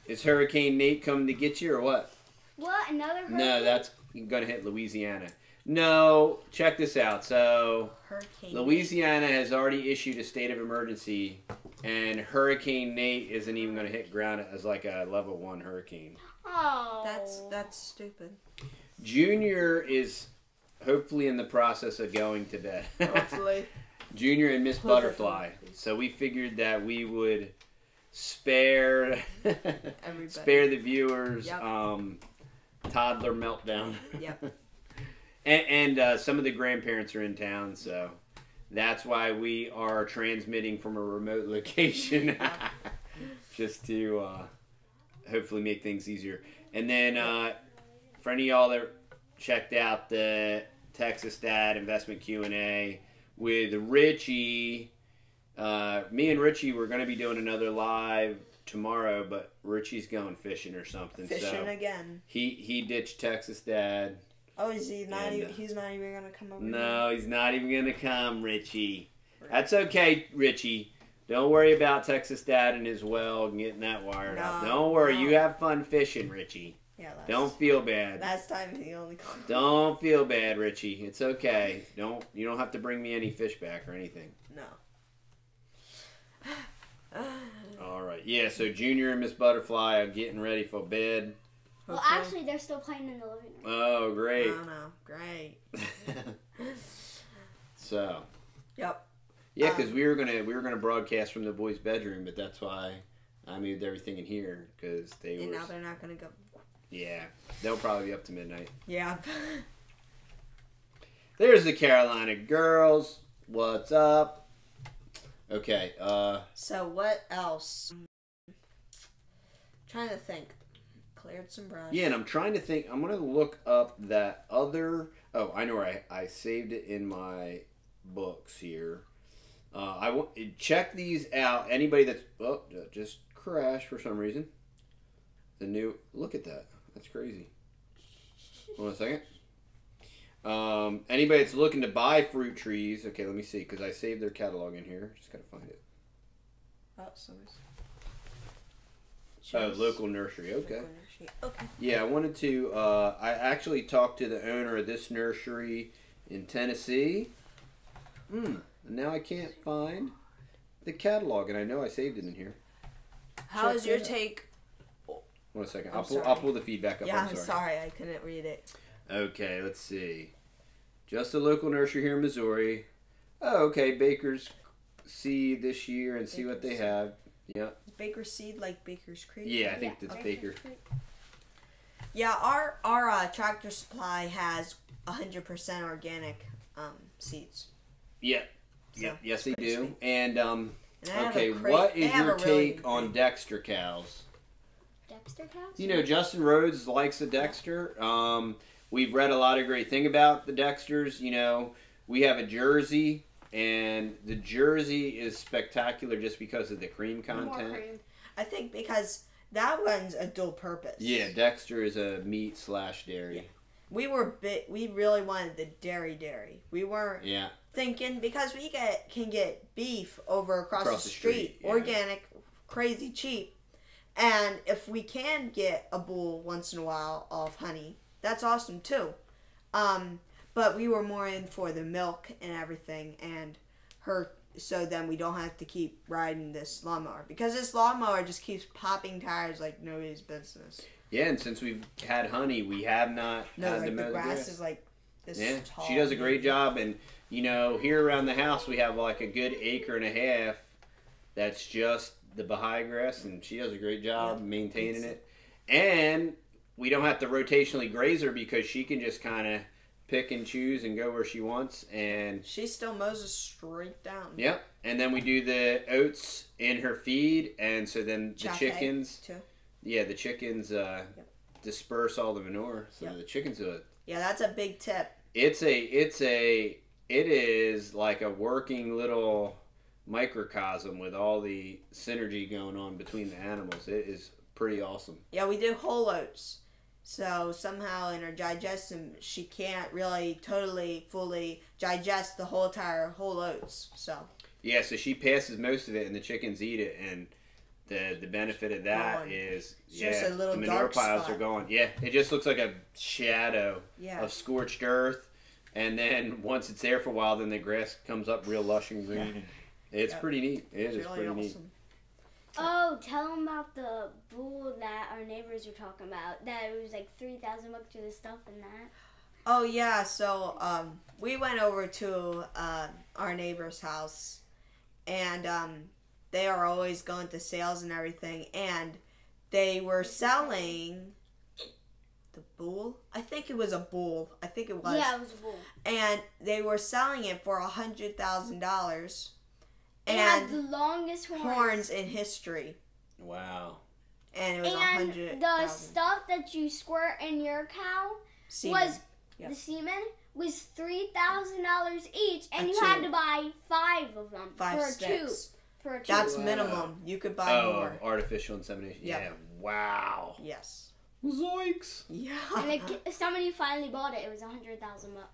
Is Hurricane Nate coming to get you or what? What? Another hurricane? No, that's going to hit Louisiana. No, check this out. So, Hurricane Louisiana has already issued a state of emergency, and Hurricane Nate isn't even going to hit ground as like a level 1 hurricane. Oh. That's stupid. Junior is hopefully in the process of going to bed. Hopefully. Junior and Miss Butterfly. So we figured that we would spare spare the viewers toddler meltdown. Yep. and some of the grandparents are in town, so that's why we are transmitting from a remote location. Just to hopefully make things easier. And then for any of y'all that checked out the Texas Dad Investment Q&A with Richie, me and Richie were going to be doing another live tomorrow, but Richie's going fishing or something. Fishing again. He ditched Texas Dad. Oh, is he not? He's not even going to come over. No, he's not even going to come, Richie. That's okay, Richie. Don't worry about Texas Dad and his well and getting that wired up. Don't worry. You have fun fishing, Richie. Yeah, don't feel bad. Last time he only called. Don't feel bad, Richie. It's okay. You don't have to bring me any fish back or anything. No. All right. Yeah, so Junior and Miss Butterfly are getting ready for bed. Well, actually, they're still playing in the living room. Oh, great. Oh, no. Great. So. Yep. Yeah, because we were gonna broadcast from the boys' bedroom, but that's why I moved everything in here because And now they're not gonna go. Yeah, they'll probably be up to midnight. Yeah. There's the Carolina girls. What's up? Okay. So what else? Trying to think. Cleared some brush. Yeah, and I'm trying to think. I'm gonna look up that other. Oh, I know where I saved it in my books here. I want check these out. Anybody that's just crashed for some reason. The new look at that. That's crazy. Hold on a second. Anybody that's looking to buy fruit trees. Okay, let me see because I saved their catalog in here. Just gotta find it. Local nursery. Okay. Local nursery. Okay. Yeah, I wanted to. I actually talked to the owner of this nursery in Tennessee. Now I can't find the catalog, and I know I saved it in here. How is your take? 1 second. I'll pull the feedback up. Yeah, I'm sorry. I couldn't read it. Okay, let's see. Just a local nursery here in Missouri. Oh, okay. Baker's Seed this year and see what they have. Yeah. Baker's Seed like Baker's Creek? Yeah, I think it's Baker. Yeah, our Tractor Supply has 100% organic seeds. Yeah. So, yeah. Yes, they do. Sweet. And okay, what is your take on Dexter cows? Dexter cows? You know, Justin Rhodes likes the Dexter. We've read a lot of great thing about the Dexters. You know, we have a Jersey, and the Jersey is spectacular just because of the cream content. More cream. I think because that one's a dual purpose. Yeah, Dexter is a meat/dairy. Yeah. We really wanted the dairy. We weren't thinking because we can get beef over across the street, organic, crazy cheap. And if we can get a bull once in a while off honey, that's awesome too. But we were more in for the milk and everything, and so then we don't have to keep riding this lawnmower because this lawnmower just keeps popping tires like nobody's business. Yeah, and since we've had honey, we have not had to mow the grass is like this tall. She does a great job, and you know, here around the house we have like a good 1.5 acres that's just the Baha'i grass, and she does a great job maintaining it. And we don't have to rotationally graze her because she can just kind of pick and choose and go where she wants, and she still mows us straight down. Yep. And then we do the oats in her feed, and so then the chickens too. Yeah, the chickens disperse all the manure, so the chickens do it. Yeah, that's a big tip. It is like a working little microcosm with all the synergy going on between the animals. It is pretty awesome. Yeah, we do whole oats. So somehow in her digestion, she can't really fully digest the whole entire whole oats. So yeah, so she passes most of it, and the chickens eat it, and the benefit of that is just a little the manure dark piles spot. are gone. Yeah, it just looks like a shadow of scorched earth, and then once it's there for a while, then the grass comes up real lush and green. It's pretty neat. It's really pretty awesome. Neat. Oh, tell them about the bull that our neighbors were talking about. That it was like $3,000 for the stuff and that. Oh yeah, so we went over to our neighbor's house, and they are always going to sales and everything, and they were selling the bull. I think it was a bull. I think it was. Yeah, it was a bull. And they were selling it for $100,000. It had the longest horns in history. Wow. And it was $100,000. The stuff that you squirt in your cow the semen was $3,000 each, and you had to buy 5 of them for a tube. That's minimum. You could buy more. Artificial insemination. Yeah. Wow. Yes. Zoinks. Yeah. And somebody finally bought it. It was $100,000.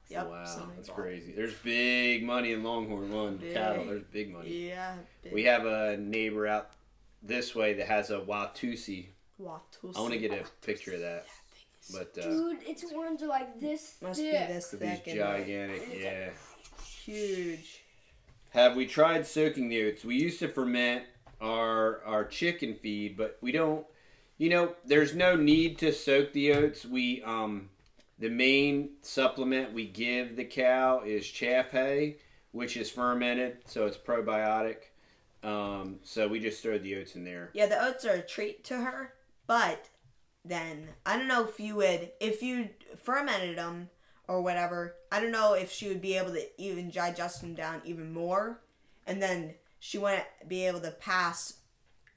Yep. Wow, that's crazy. There's big money in Longhorn cattle. There's big money. Yeah. Big. We have a neighbor out this way that has a Watusi. I want to get a picture of that. But dude, its horns are like this Must thick. be this thick. Gigantic. Yeah. Huge. Have we tried soaking the oats? We used to ferment our chicken feed, but we don't. You know, there's no need to soak the oats. We the main supplement we give the cow is chaff hay, which is fermented, so it's probiotic. So we just throw the oats in there. Yeah, the oats are a treat to her, but then I don't know if you fermented them or whatever, I don't know if she would be able to even digest them down even more, and then she wouldn't be able to pass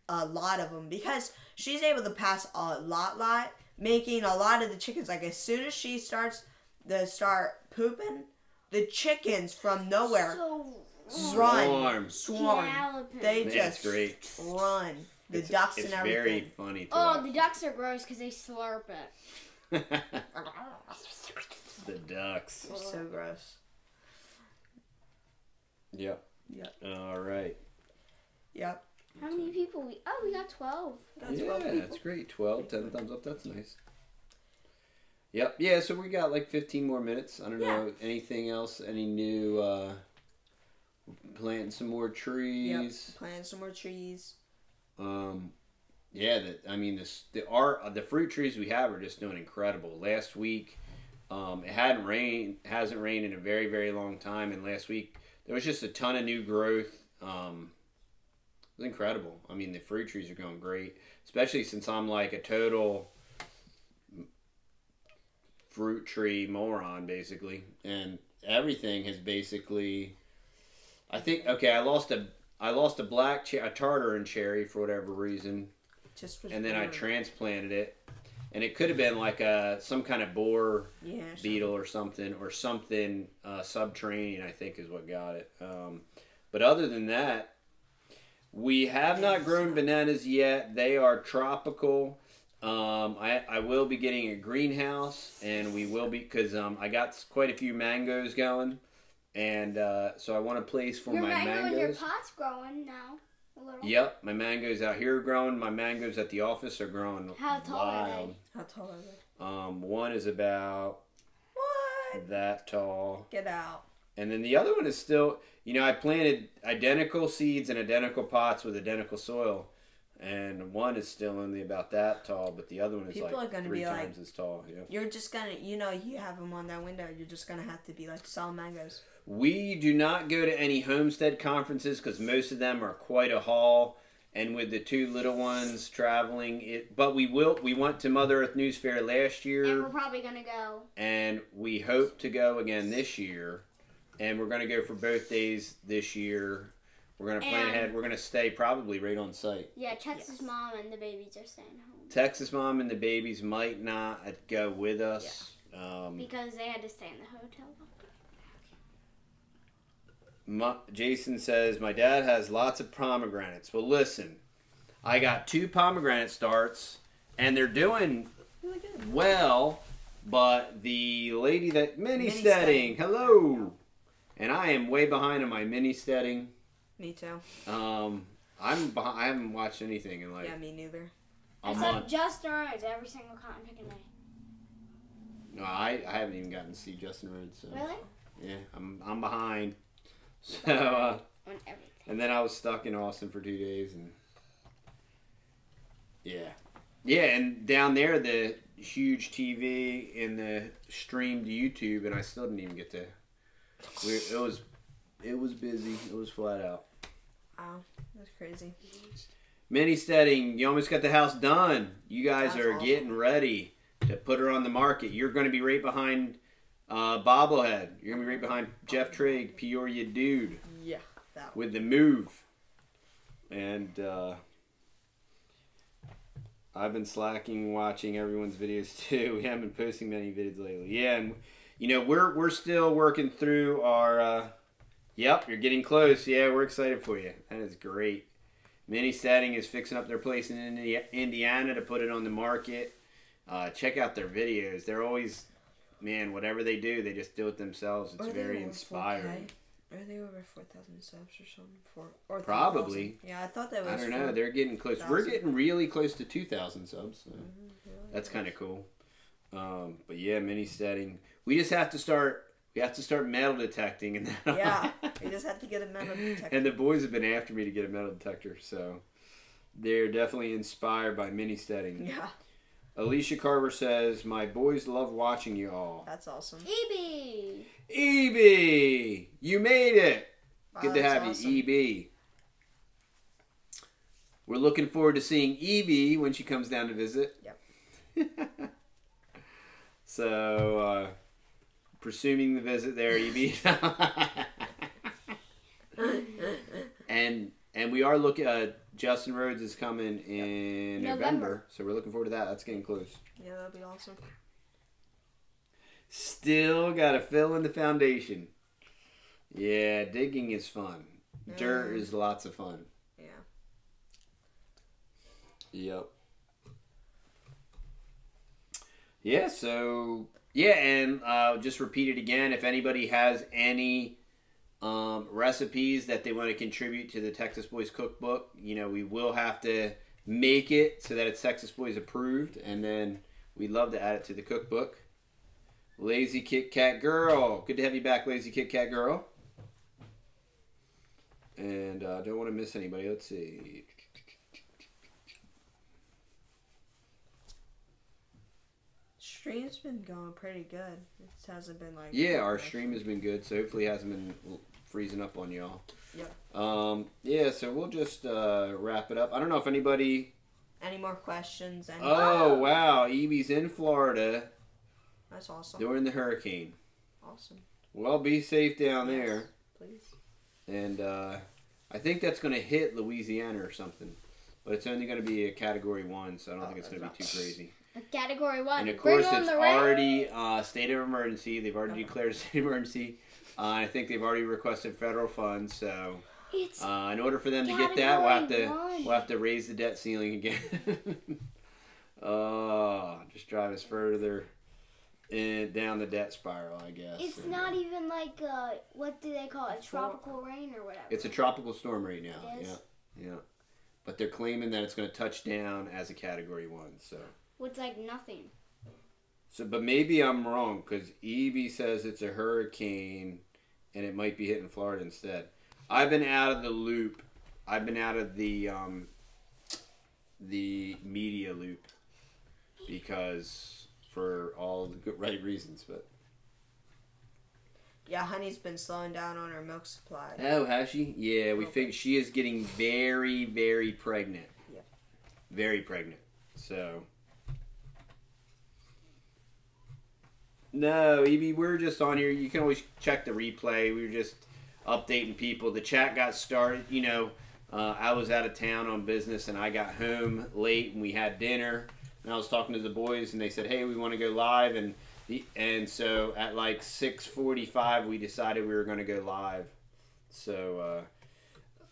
a lot of them, because she's able to pass a lot, making a lot of the chickens, like as soon as she start pooping, the chickens from nowhere swarm. They just run. The ducks and everything. It's very funny to watch. The ducks are gross because they slurp it. The ducks. They're so gross. Yep. All right. Yep. How many people we got 12. That's great. 12, 10 thumbs up. That's nice. Yep. Yeah, so we got like 15 more minutes. I don't know. Anything else? Any new planting some more trees. Yep, planting some more trees. Yeah, the fruit trees we have are just doing incredible. Last week, it hasn't rained in a very, very long time, and last week there was just a ton of new growth. It was incredible. I mean, the fruit trees are going great, especially since I'm like a total fruit tree moron, basically, and everything has basically. I think I lost a black a tartar cherry for whatever reason, and then I transplanted it, and it could have been like some kind of borer beetle or something subterranean, I think is what got it. But other than that, we have not grown bananas yet. They are tropical. I will be getting a greenhouse, and we will be because I got quite a few mangoes going. And so I want a place for my mangoes. And your pot's growing now a little. Yep, my mangoes out here are growing. My mangoes at the office are growing. How tall are they? How tall are they? One is about that tall. Get out. And then the other one is still. I planted identical seeds in identical pots with identical soil, and one is still only about that tall, but the other one is People like are gonna 3 be times like, as tall. Yeah. You're just gonna, you have them on that window. You're just gonna have to be like selling mangoes. We do not go to any homestead conferences because most of them are quite a haul, and with the 2 little ones traveling, but we went to Mother Earth News Fair last year, and we're probably gonna go, and we hope to go again this year, and we're gonna go for both days this year. We're gonna plan ahead. We're gonna stay probably right on site. Yeah, Texas mom and the babies are staying home. Texas mom and the babies might not go with us because they had to stay in the hotel. Jason says, my dad has lots of pomegranates. Well, listen, I got 2 pomegranate starts, and they're doing Really good. well, but the lady that mini steading, hello, and I am way behind on my mini steading. Me too. I haven't watched anything in like me neither. Except Justin Rhodes every single cotton picking day. No, I haven't even gotten to see Justin Rhodes. So. Really? Yeah, I'm behind. So, on everything. And then I was stuck in Austin for 2 days, and yeah, and down there the huge TV and the streamed YouTube, and I still didn't even get to. It was busy. It was flat out. Wow, that's crazy. Mini steading, you almost got the house done. You guys That's are awesome. getting ready to put her on the market. You're going to be right behind Bobblehead. You're going to be right behind Jeff Trigg, Peoria Dude. Yeah, that one. With the move. And I've been slacking watching everyone's videos too. We haven't been posting many videos lately. Yeah, and we're still working through our yep, you're getting close. Yeah, we're excited for you. That is great. Mini Steading is fixing up their place in Indiana to put it on the market. Check out their videos. They're always, man, whatever they do, they just do it themselves. It's very inspiring. Are they over 4,000 subs or something? Or probably. 3,000? Yeah, I thought that was. I don't know. They're getting close. 1,000. We're getting really close to 2,000 subs. So Really that's kind of cool. But yeah, Mini Steading. We just have to start. We have to start metal detecting, and yeah, we just have to get a metal detector. And the boys have been after me to get a metal detector, so they're definitely inspired by Mini Steading. Yeah. Alicia Carver says, "My boys love watching you all." That's awesome. EB, you made it. Wow, Good to have awesome. you, EB. We're looking forward to seeing EB when she comes down to visit. Yep. So, presuming the visit there, EB. and we are looking. Justin Rhodes is coming in November, so we're looking forward to that. That's getting close. Yeah, that'll be awesome. Still got to fill in the foundation. Yeah, digging is fun. Dirt is lots of fun. Yeah. Yep. Yeah, so, yeah, and just repeat it again. If anybody has any recipes that they want to contribute to the Texas Boys cookbook, we will have to make it so that it's Texas Boys approved, and then we'd love to add it to the cookbook. Lazy Kit Kat Girl. Good to have you back, Lazy Kit Kat Girl. And don't want to miss anybody. Let's see. Stream's been going pretty good. It hasn't been like... Yeah, our stream has been good, so hopefully it hasn't been freezing up on y'all. Yep. Yeah, so we'll just wrap it up. I don't know if anybody... Any more questions? Oh, wow. Evie's in Florida. That's awesome. During the hurricane. Awesome. Well, be safe down Yes, there. please. And I think that's going to hit Louisiana or something. But it's only going to be a Category 1, so I don't think it's going to be too crazy. A Category 1. And of course, it's already state of emergency. They've already declared a state of emergency. I think they've already requested federal funds. So, in order for them to get that, we'll have to raise the debt ceiling again. Just drive us further down the debt spiral, I guess. It's not even like what do they call it? Tropical rain or whatever. It's a tropical storm right now. It is? Yeah. But they're claiming that it's going to touch down as a Category 1. So. It's like nothing. So, but maybe I'm wrong because Evie says it's a hurricane and it might be hitting Florida instead. I've been out of the loop. I've been out of the media loop because for all the good, right reasons, but. Yeah, Honey's been slowing down on her milk supply. Oh, has she? Yeah, we think she is getting very, very pregnant. Yeah. Very pregnant. So. No, Evie, we're just on here. You can always check the replay. We were just updating people. The chat got started. You know, I was out of town on business, and I got home late, and we had dinner. And I was talking to the boys, and they said, hey, we want to go live. And so at like 6:45, we decided we were going to go live. So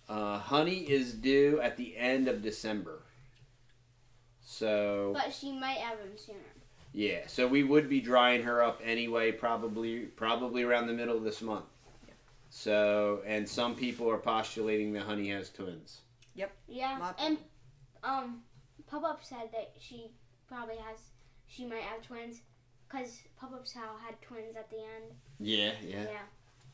Honey is due at the end of December. So. But she might have him sooner. Yeah, so we would be drying her up anyway, probably around the middle of this month. Yeah. So, and some people are postulating that Honey has twins. Yep. Yeah, and Pop-Up said that she might have twins, because Pop-Up's how had twins at the end. Yeah.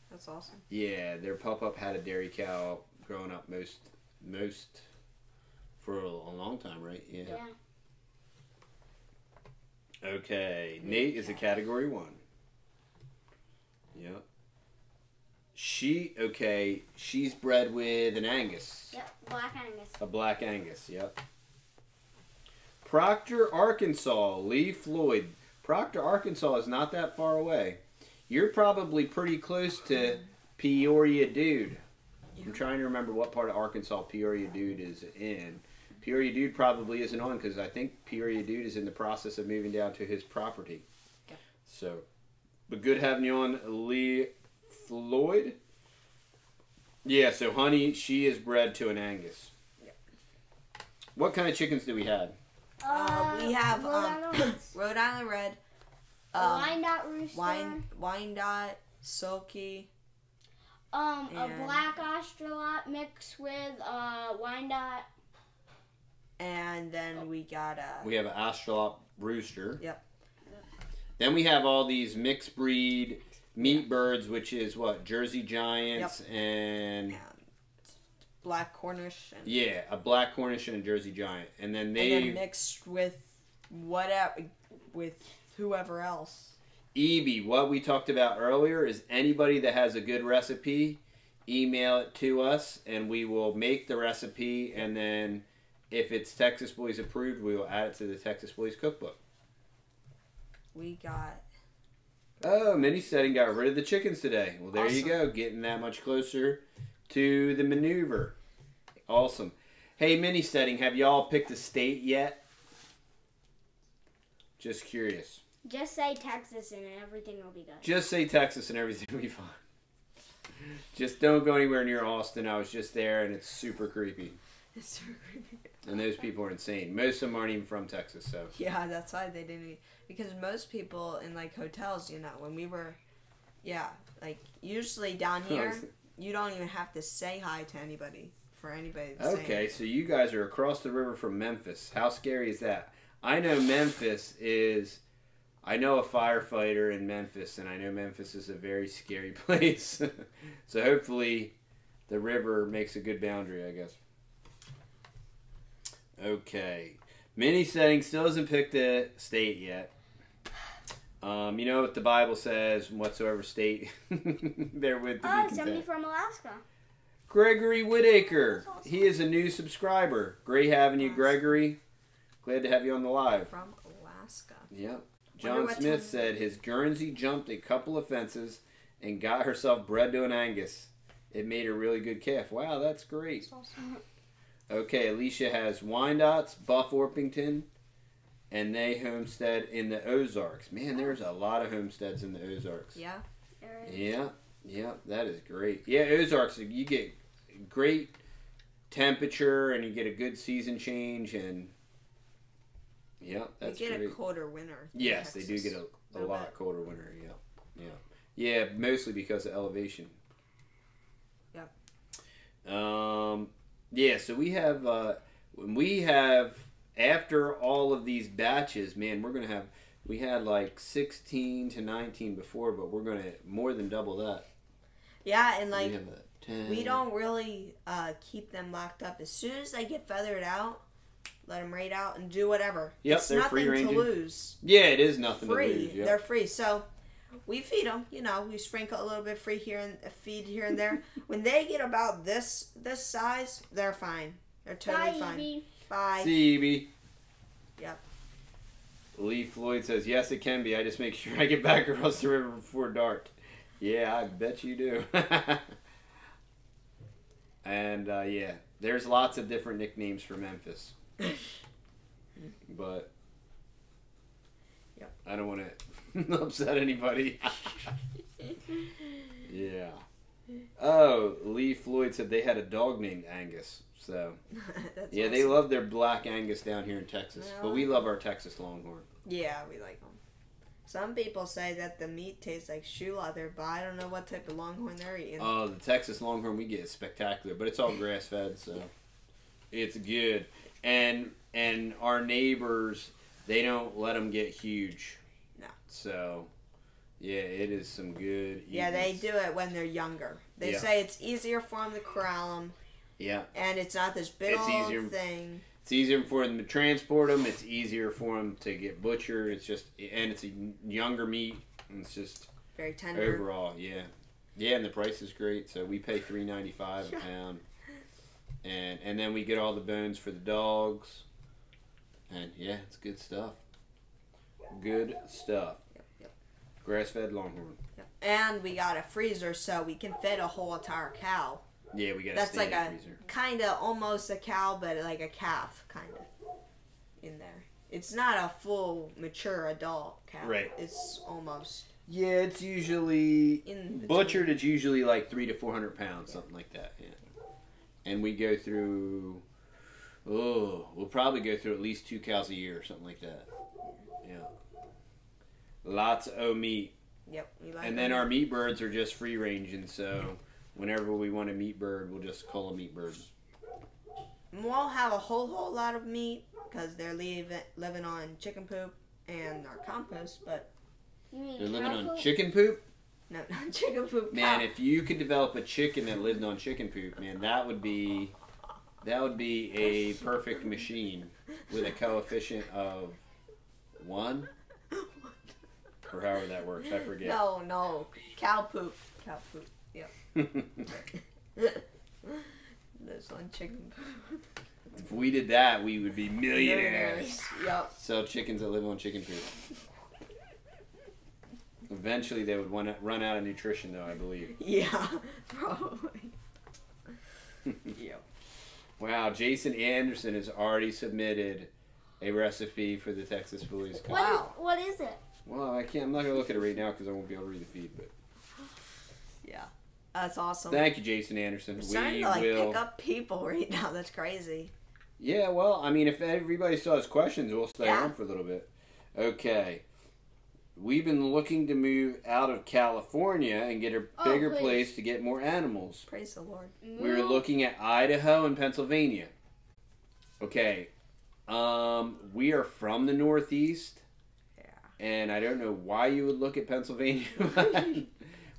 That's awesome. Yeah, their Pop-Up had a dairy cow growing up most for a long time, right? Yeah. Okay, Nate is a Category 1. Yep. She's bred with an Angus. Yep, Black Angus. A Black Angus, yep. Proctor, Arkansas, Lee Floyd. Proctor, Arkansas is not that far away. You're probably pretty close to Peoria Dude. I'm trying to remember what part of Arkansas Peoria Dude is in. Peoria Dude probably isn't on because I think Peoria Dude is in the process of moving down to his property. Okay. So, but good having you on, Lee Floyd. Yeah, so Honey, she is bred to an Angus. Yep. What kind of chickens do we have? We have Rhode Island Red, Wyandotte Rooster, Wyandotte, Silky, a Black Australot mixed with Wyandotte. And then we got we have an Australot Rooster. Yep. Then we have all these mixed breed meat birds, which is what? Jersey Giants and Black Cornish. Yeah, a Black Cornish and a Jersey Giant. And then mixed with whoever else. Evie, what we talked about earlier is anybody that has a good recipe, email it to us and we will make the recipe, and then if it's Texas Boys approved, we will add it to the Texas Boys cookbook. We got... Oh, Mini Setting got rid of the chickens today. Well, there you go. Getting that much closer to the maneuver. Awesome. Hey, Mini Setting, have y'all picked a state yet? Just curious. Just say Texas and everything will be good. Just say Texas and everything will be fine. Just don't go anywhere near Austin. I was just there and it's super creepy. It's super creepy. And those people are insane. Most of them aren't even from Texas, so. Yeah, that's why they didn't. Because most people in like hotels, you know, when we were, like usually down here, you don't even have to say hi to anybody for anybody to say. Okay, so you guys are across the river from Memphis. How scary is that? I know Memphis is. I know a firefighter in Memphis, and I know Memphis is a very scary place. So hopefully the river makes a good boundary, I guess. Okay. Mini setting still hasn't picked a state yet. You know what the Bible says, whatsoever state therewith to be content. Somebody from Alaska. Gregory Whitaker. He is a new subscriber. Great having you, Gregory. Glad to have you on the live. From Alaska. Yep. John Smith said his Guernsey jumped a couple of fences and got herself bred to an Angus. It made a really good calf. Wow, that's great. That's awesome. Okay, Alicia has Wyandottes, Buff Orpington, and they homestead in the Ozarks. Man, there's a lot of homesteads in the Ozarks. Yeah. Yeah, that is great. Yeah, Ozarks, you get great temperature and you get a good season change, and yeah, that's great. You get a colder winter. Yes, they do get a lot colder winter. Yeah, mostly because of elevation. Yep. Yeah, so we have after all of these batches, man, we had like 16 to 19 before, but we're gonna more than double that. Yeah, and like we don't really keep them locked up. As soon as they get feathered out, let them raid out and do whatever. Yep, it's they're nothing free ranging. to lose. Yeah, it is nothing free. to lose. Yep. They're free, so we feed them. You know, we sprinkle a little bit free here and feed here and there. When they get about this size, they're fine. They're totally fine. Evie. Bye. See, Evie. Yep. Lee Floyd says, yes, it can be. I just make sure I get back across the river before dark. Yeah, I bet you do. And, yeah, there's lots of different nicknames for Memphis. But yep. I don't want to upset anybody. Yeah. Oh, Lee Floyd said they had a dog named Angus. So, yeah, awesome. They love their black Angus down here in Texas. But we love our Texas Longhorn. Yeah, we like them. Some people say that the meat tastes like shoe leather, but I don't know what type of Longhorn they're eating. Oh, the Texas Longhorn we get is spectacular, but it's all grass-fed, so it's good. And our neighbors, they don't let them get huge. No. So, yeah, it is some good. Yeah, they do it when they're younger. They say it's easier for them to corral them. Yeah. And it's not this big old thing. It's easier for them to transport them. It's easier for them to get butchered. It's just, and it's a younger meat. And it's just very tender. Overall, yeah. Yeah, and the price is great. So we pay $3.95 a pound. And then we get all the bones for the dogs. And yeah, it's good stuff. Good stuff. Yep. Grass-fed Longhorn. Yep. And we got a freezer so we can fit a whole entire cow. Yeah, we got that's like a freezer. Kind of almost a cow, but like a calf, kind of in there. It's not a full mature adult cow. Right. It's almost. Yeah, it's usually butchered. It's usually like 300 to 400 pounds, something like that. Yeah. And we go through. Oh, we'll probably go through at least 2 cows a year or something like that. Yeah. Lots of meat. Yep. We like and then our meat birds are just free ranging, so. Whenever we want a meat bird, we'll just call them meat birds. We won't have a whole lot of meat because they're living on chicken poop and our compost, but... They're living on chicken poop? No, not chicken poop. Man, if you could develop a chicken that lived on chicken poop, man, that would be a perfect machine with a coefficient of 1? Or however that works, I forget. No. Cow poop. Cow poop. Yep. There's one chicken. If we did that, we would be millionaires. Yep. Sell chickens that live on chicken poop. Eventually, they would run out of nutrition, though, I believe. Yeah, probably. Yep. Wow, Jason Anderson has already submitted a recipe for the Texas Boys. Wow. What is it? Well, I'm not gonna look at it right now because I won't be able to read the feed. But yeah. That's awesome. Thank you, Jason Anderson. We're starting to pick up people right now. That's crazy. Yeah, well, I mean, if everybody still has questions, we'll stay on for a little bit. Okay. We've been looking to move out of California and get a bigger place to get more animals. Praise the Lord. We were looking at Idaho and Pennsylvania. Okay. We are from the Northeast. Yeah. And I don't know why you would look at Pennsylvania.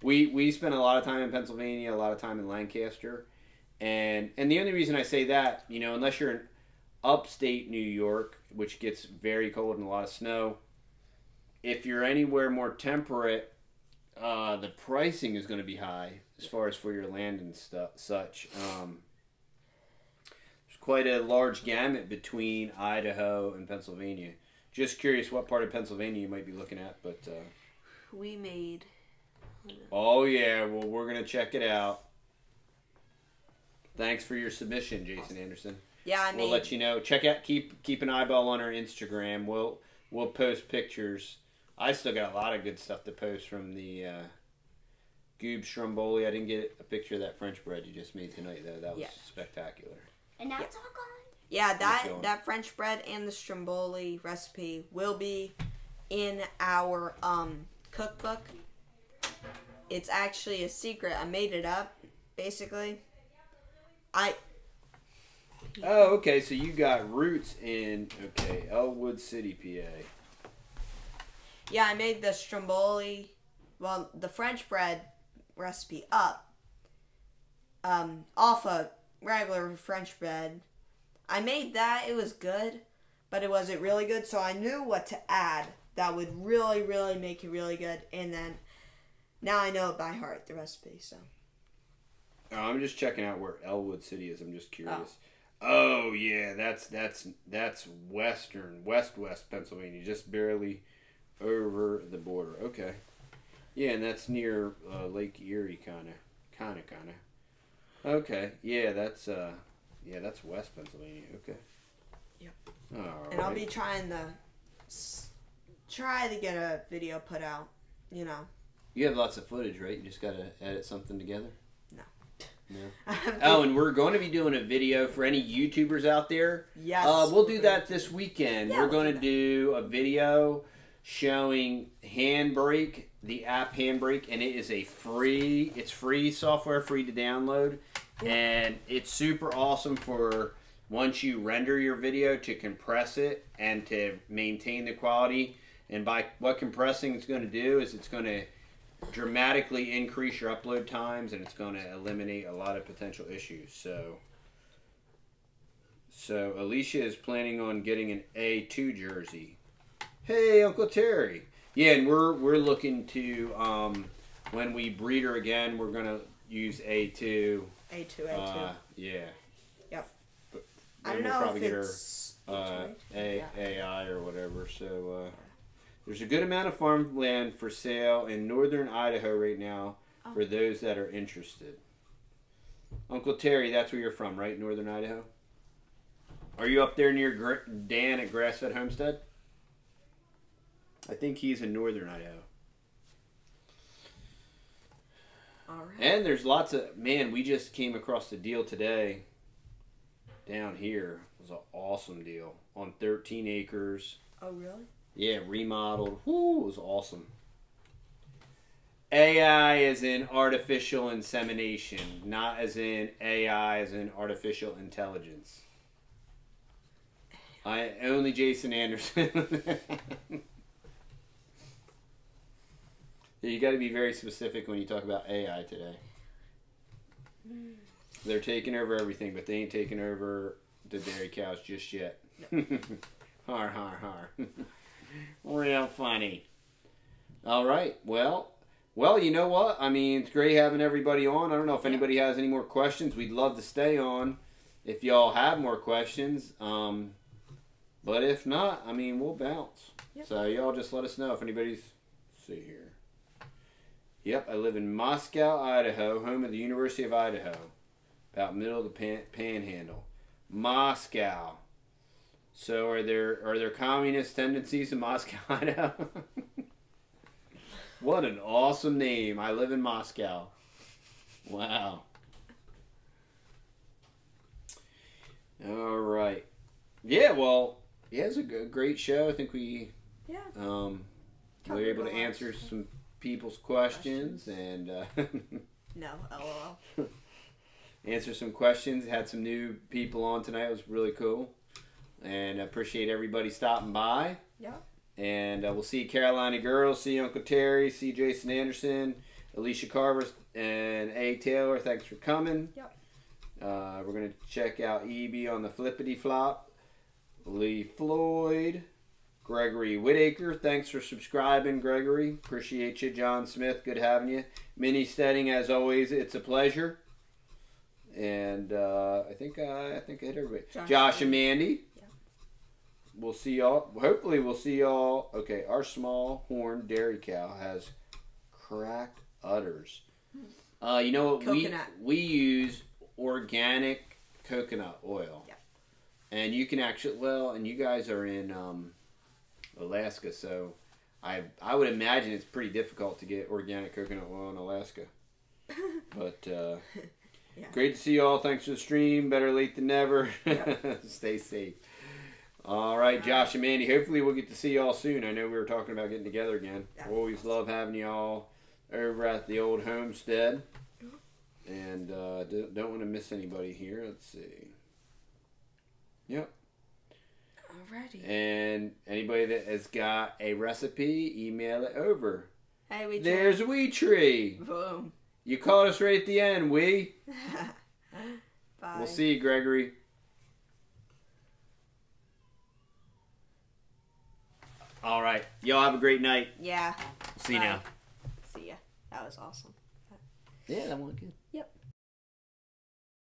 We spent a lot of time in Pennsylvania, a lot of time in Lancaster, And the only reason I say that, you know, unless you're in upstate New York, which gets very cold and a lot of snow, if you're anywhere more temperate, the pricing is going to be high as far as for your land and such. There's quite a large gamut between Idaho and Pennsylvania. Just curious what part of Pennsylvania you might be looking at, but we made. Oh yeah, well we're gonna check it out. Thanks for your submission, Jason Anderson. Yeah, we'll let you know. Check out, keep an eyeball on our Instagram. We'll post pictures. I still got a lot of good stuff to post from the Goob Stromboli. I didn't get a picture of that French bread you just made tonight, though. That was spectacular. And now it's all gone. Yeah, that French bread and the Stromboli recipe will be in our cookbook. It's actually a secret. I made it up, basically. Oh, okay. So you got roots in Elwood City, PA. Yeah, I made the Stromboli, the French bread recipe up off of regular French bread. I made that. It was good, but it wasn't really good, so I knew what to add that would really, really make it really good. And then now I know it by heart, the recipe. So I'm just checking out where Elwood City is. I'm just curious. Oh yeah, that's west Pennsylvania, just barely over the border. Okay. Yeah, and that's near Lake Erie, kind of. Okay. Yeah, that's West Pennsylvania. Okay. Yep. All right. And I'll be trying to get a video put out. You know. You have lots of footage, right? You just gotta edit something together. No. Oh, and we're going to be doing a video for any YouTubers out there. Yes. We'll do that this weekend. Yeah, we're going to do a video showing Handbrake, the app Handbrake, and it is it's free software, free to download, and it's super awesome for once you render your video to compress it and to maintain the quality. And by what compressing is going to do is it's going to dramatically increase your upload times, and it's going to eliminate a lot of potential issues. So Alicia is planning on getting an A2 jersey. Hey, Uncle Terry. Yeah, and we're looking to when we breed her again, we're gonna use A2. A2. Yeah. Yep. But I don't we'll know probably if get it's her AI or whatever. So there's a good amount of farmland for sale in northern Idaho right now for those that are interested. Uncle Terry, that's where you're from, right? Northern Idaho? Are you up there near Dan at Grass-Fed Homestead? I think he's in northern Idaho. All right. And there's lots of... Man, we just came across the deal today down here. It was an awesome deal on 13 acres. Oh, really? Yeah, remodeled. Woo, it was awesome. AI as in artificial insemination, not as in AI as in artificial intelligence. Only Jason Anderson. You got to be very specific when you talk about AI today. They're taking over everything, but they ain't taking over the dairy cows just yet. No. Har, har, har. Real funny. All right. Well, you know what? I mean, it's great having everybody on. I don't know if anybody has any more questions. We'd love to stay on if y'all have more questions. But if not, I mean, we'll bounce. Yep. So y'all just let us know if anybody's... Let's see here. Yep, I live in Moscow, Idaho, home of the University of Idaho. About middle of the panhandle. Moscow. So are there communist tendencies in Moscow, Idaho? What an awesome name. I live in Moscow. Wow. All right. Yeah, well, yeah, it's a great show. I think we were able to answer some people's questions and no, LOL. Answer some questions. Had some new people on tonight. It was really cool. And I appreciate everybody stopping by. Yeah. And we'll see Carolina Girls, see Uncle Terry, see Jason Anderson, Alicia Carver, and A. Taylor. Thanks for coming. Yep. We're going to check out EB on the flippity flop. Lee Floyd. Gregory Whitaker. Thanks for subscribing, Gregory. Appreciate you. John Smith. Good having you. Minnie Stedding, as always, it's a pleasure. And I think I hit everybody. Josh and Mandy. Yeah. We'll see y'all. Hopefully we'll see y'all. Okay, our small horn dairy cow has cracked udders. You know what? We use organic coconut oil. Yeah. And you can actually, well, and you guys are in Alaska, so I would imagine it's pretty difficult to get organic coconut oil in Alaska. But yeah. Great to see you all. Thanks for the stream. Better late than never. Yep. Stay safe. All right, Josh and Mandy. Hopefully we'll get to see y'all soon. I know we were talking about getting together again. Always love having y'all over at the old homestead. And don't want to miss anybody here. Let's see. Yep. Alrighty. And anybody that has got a recipe, email it over. Hey, Wee Tree. There's Wee Tree. Boom. You caught us right at the end, Wee. Bye. We'll see you, Gregory. All right. Y'all have a great night. Yeah. See you now. See ya. That was awesome. Yeah, that went good. Yep.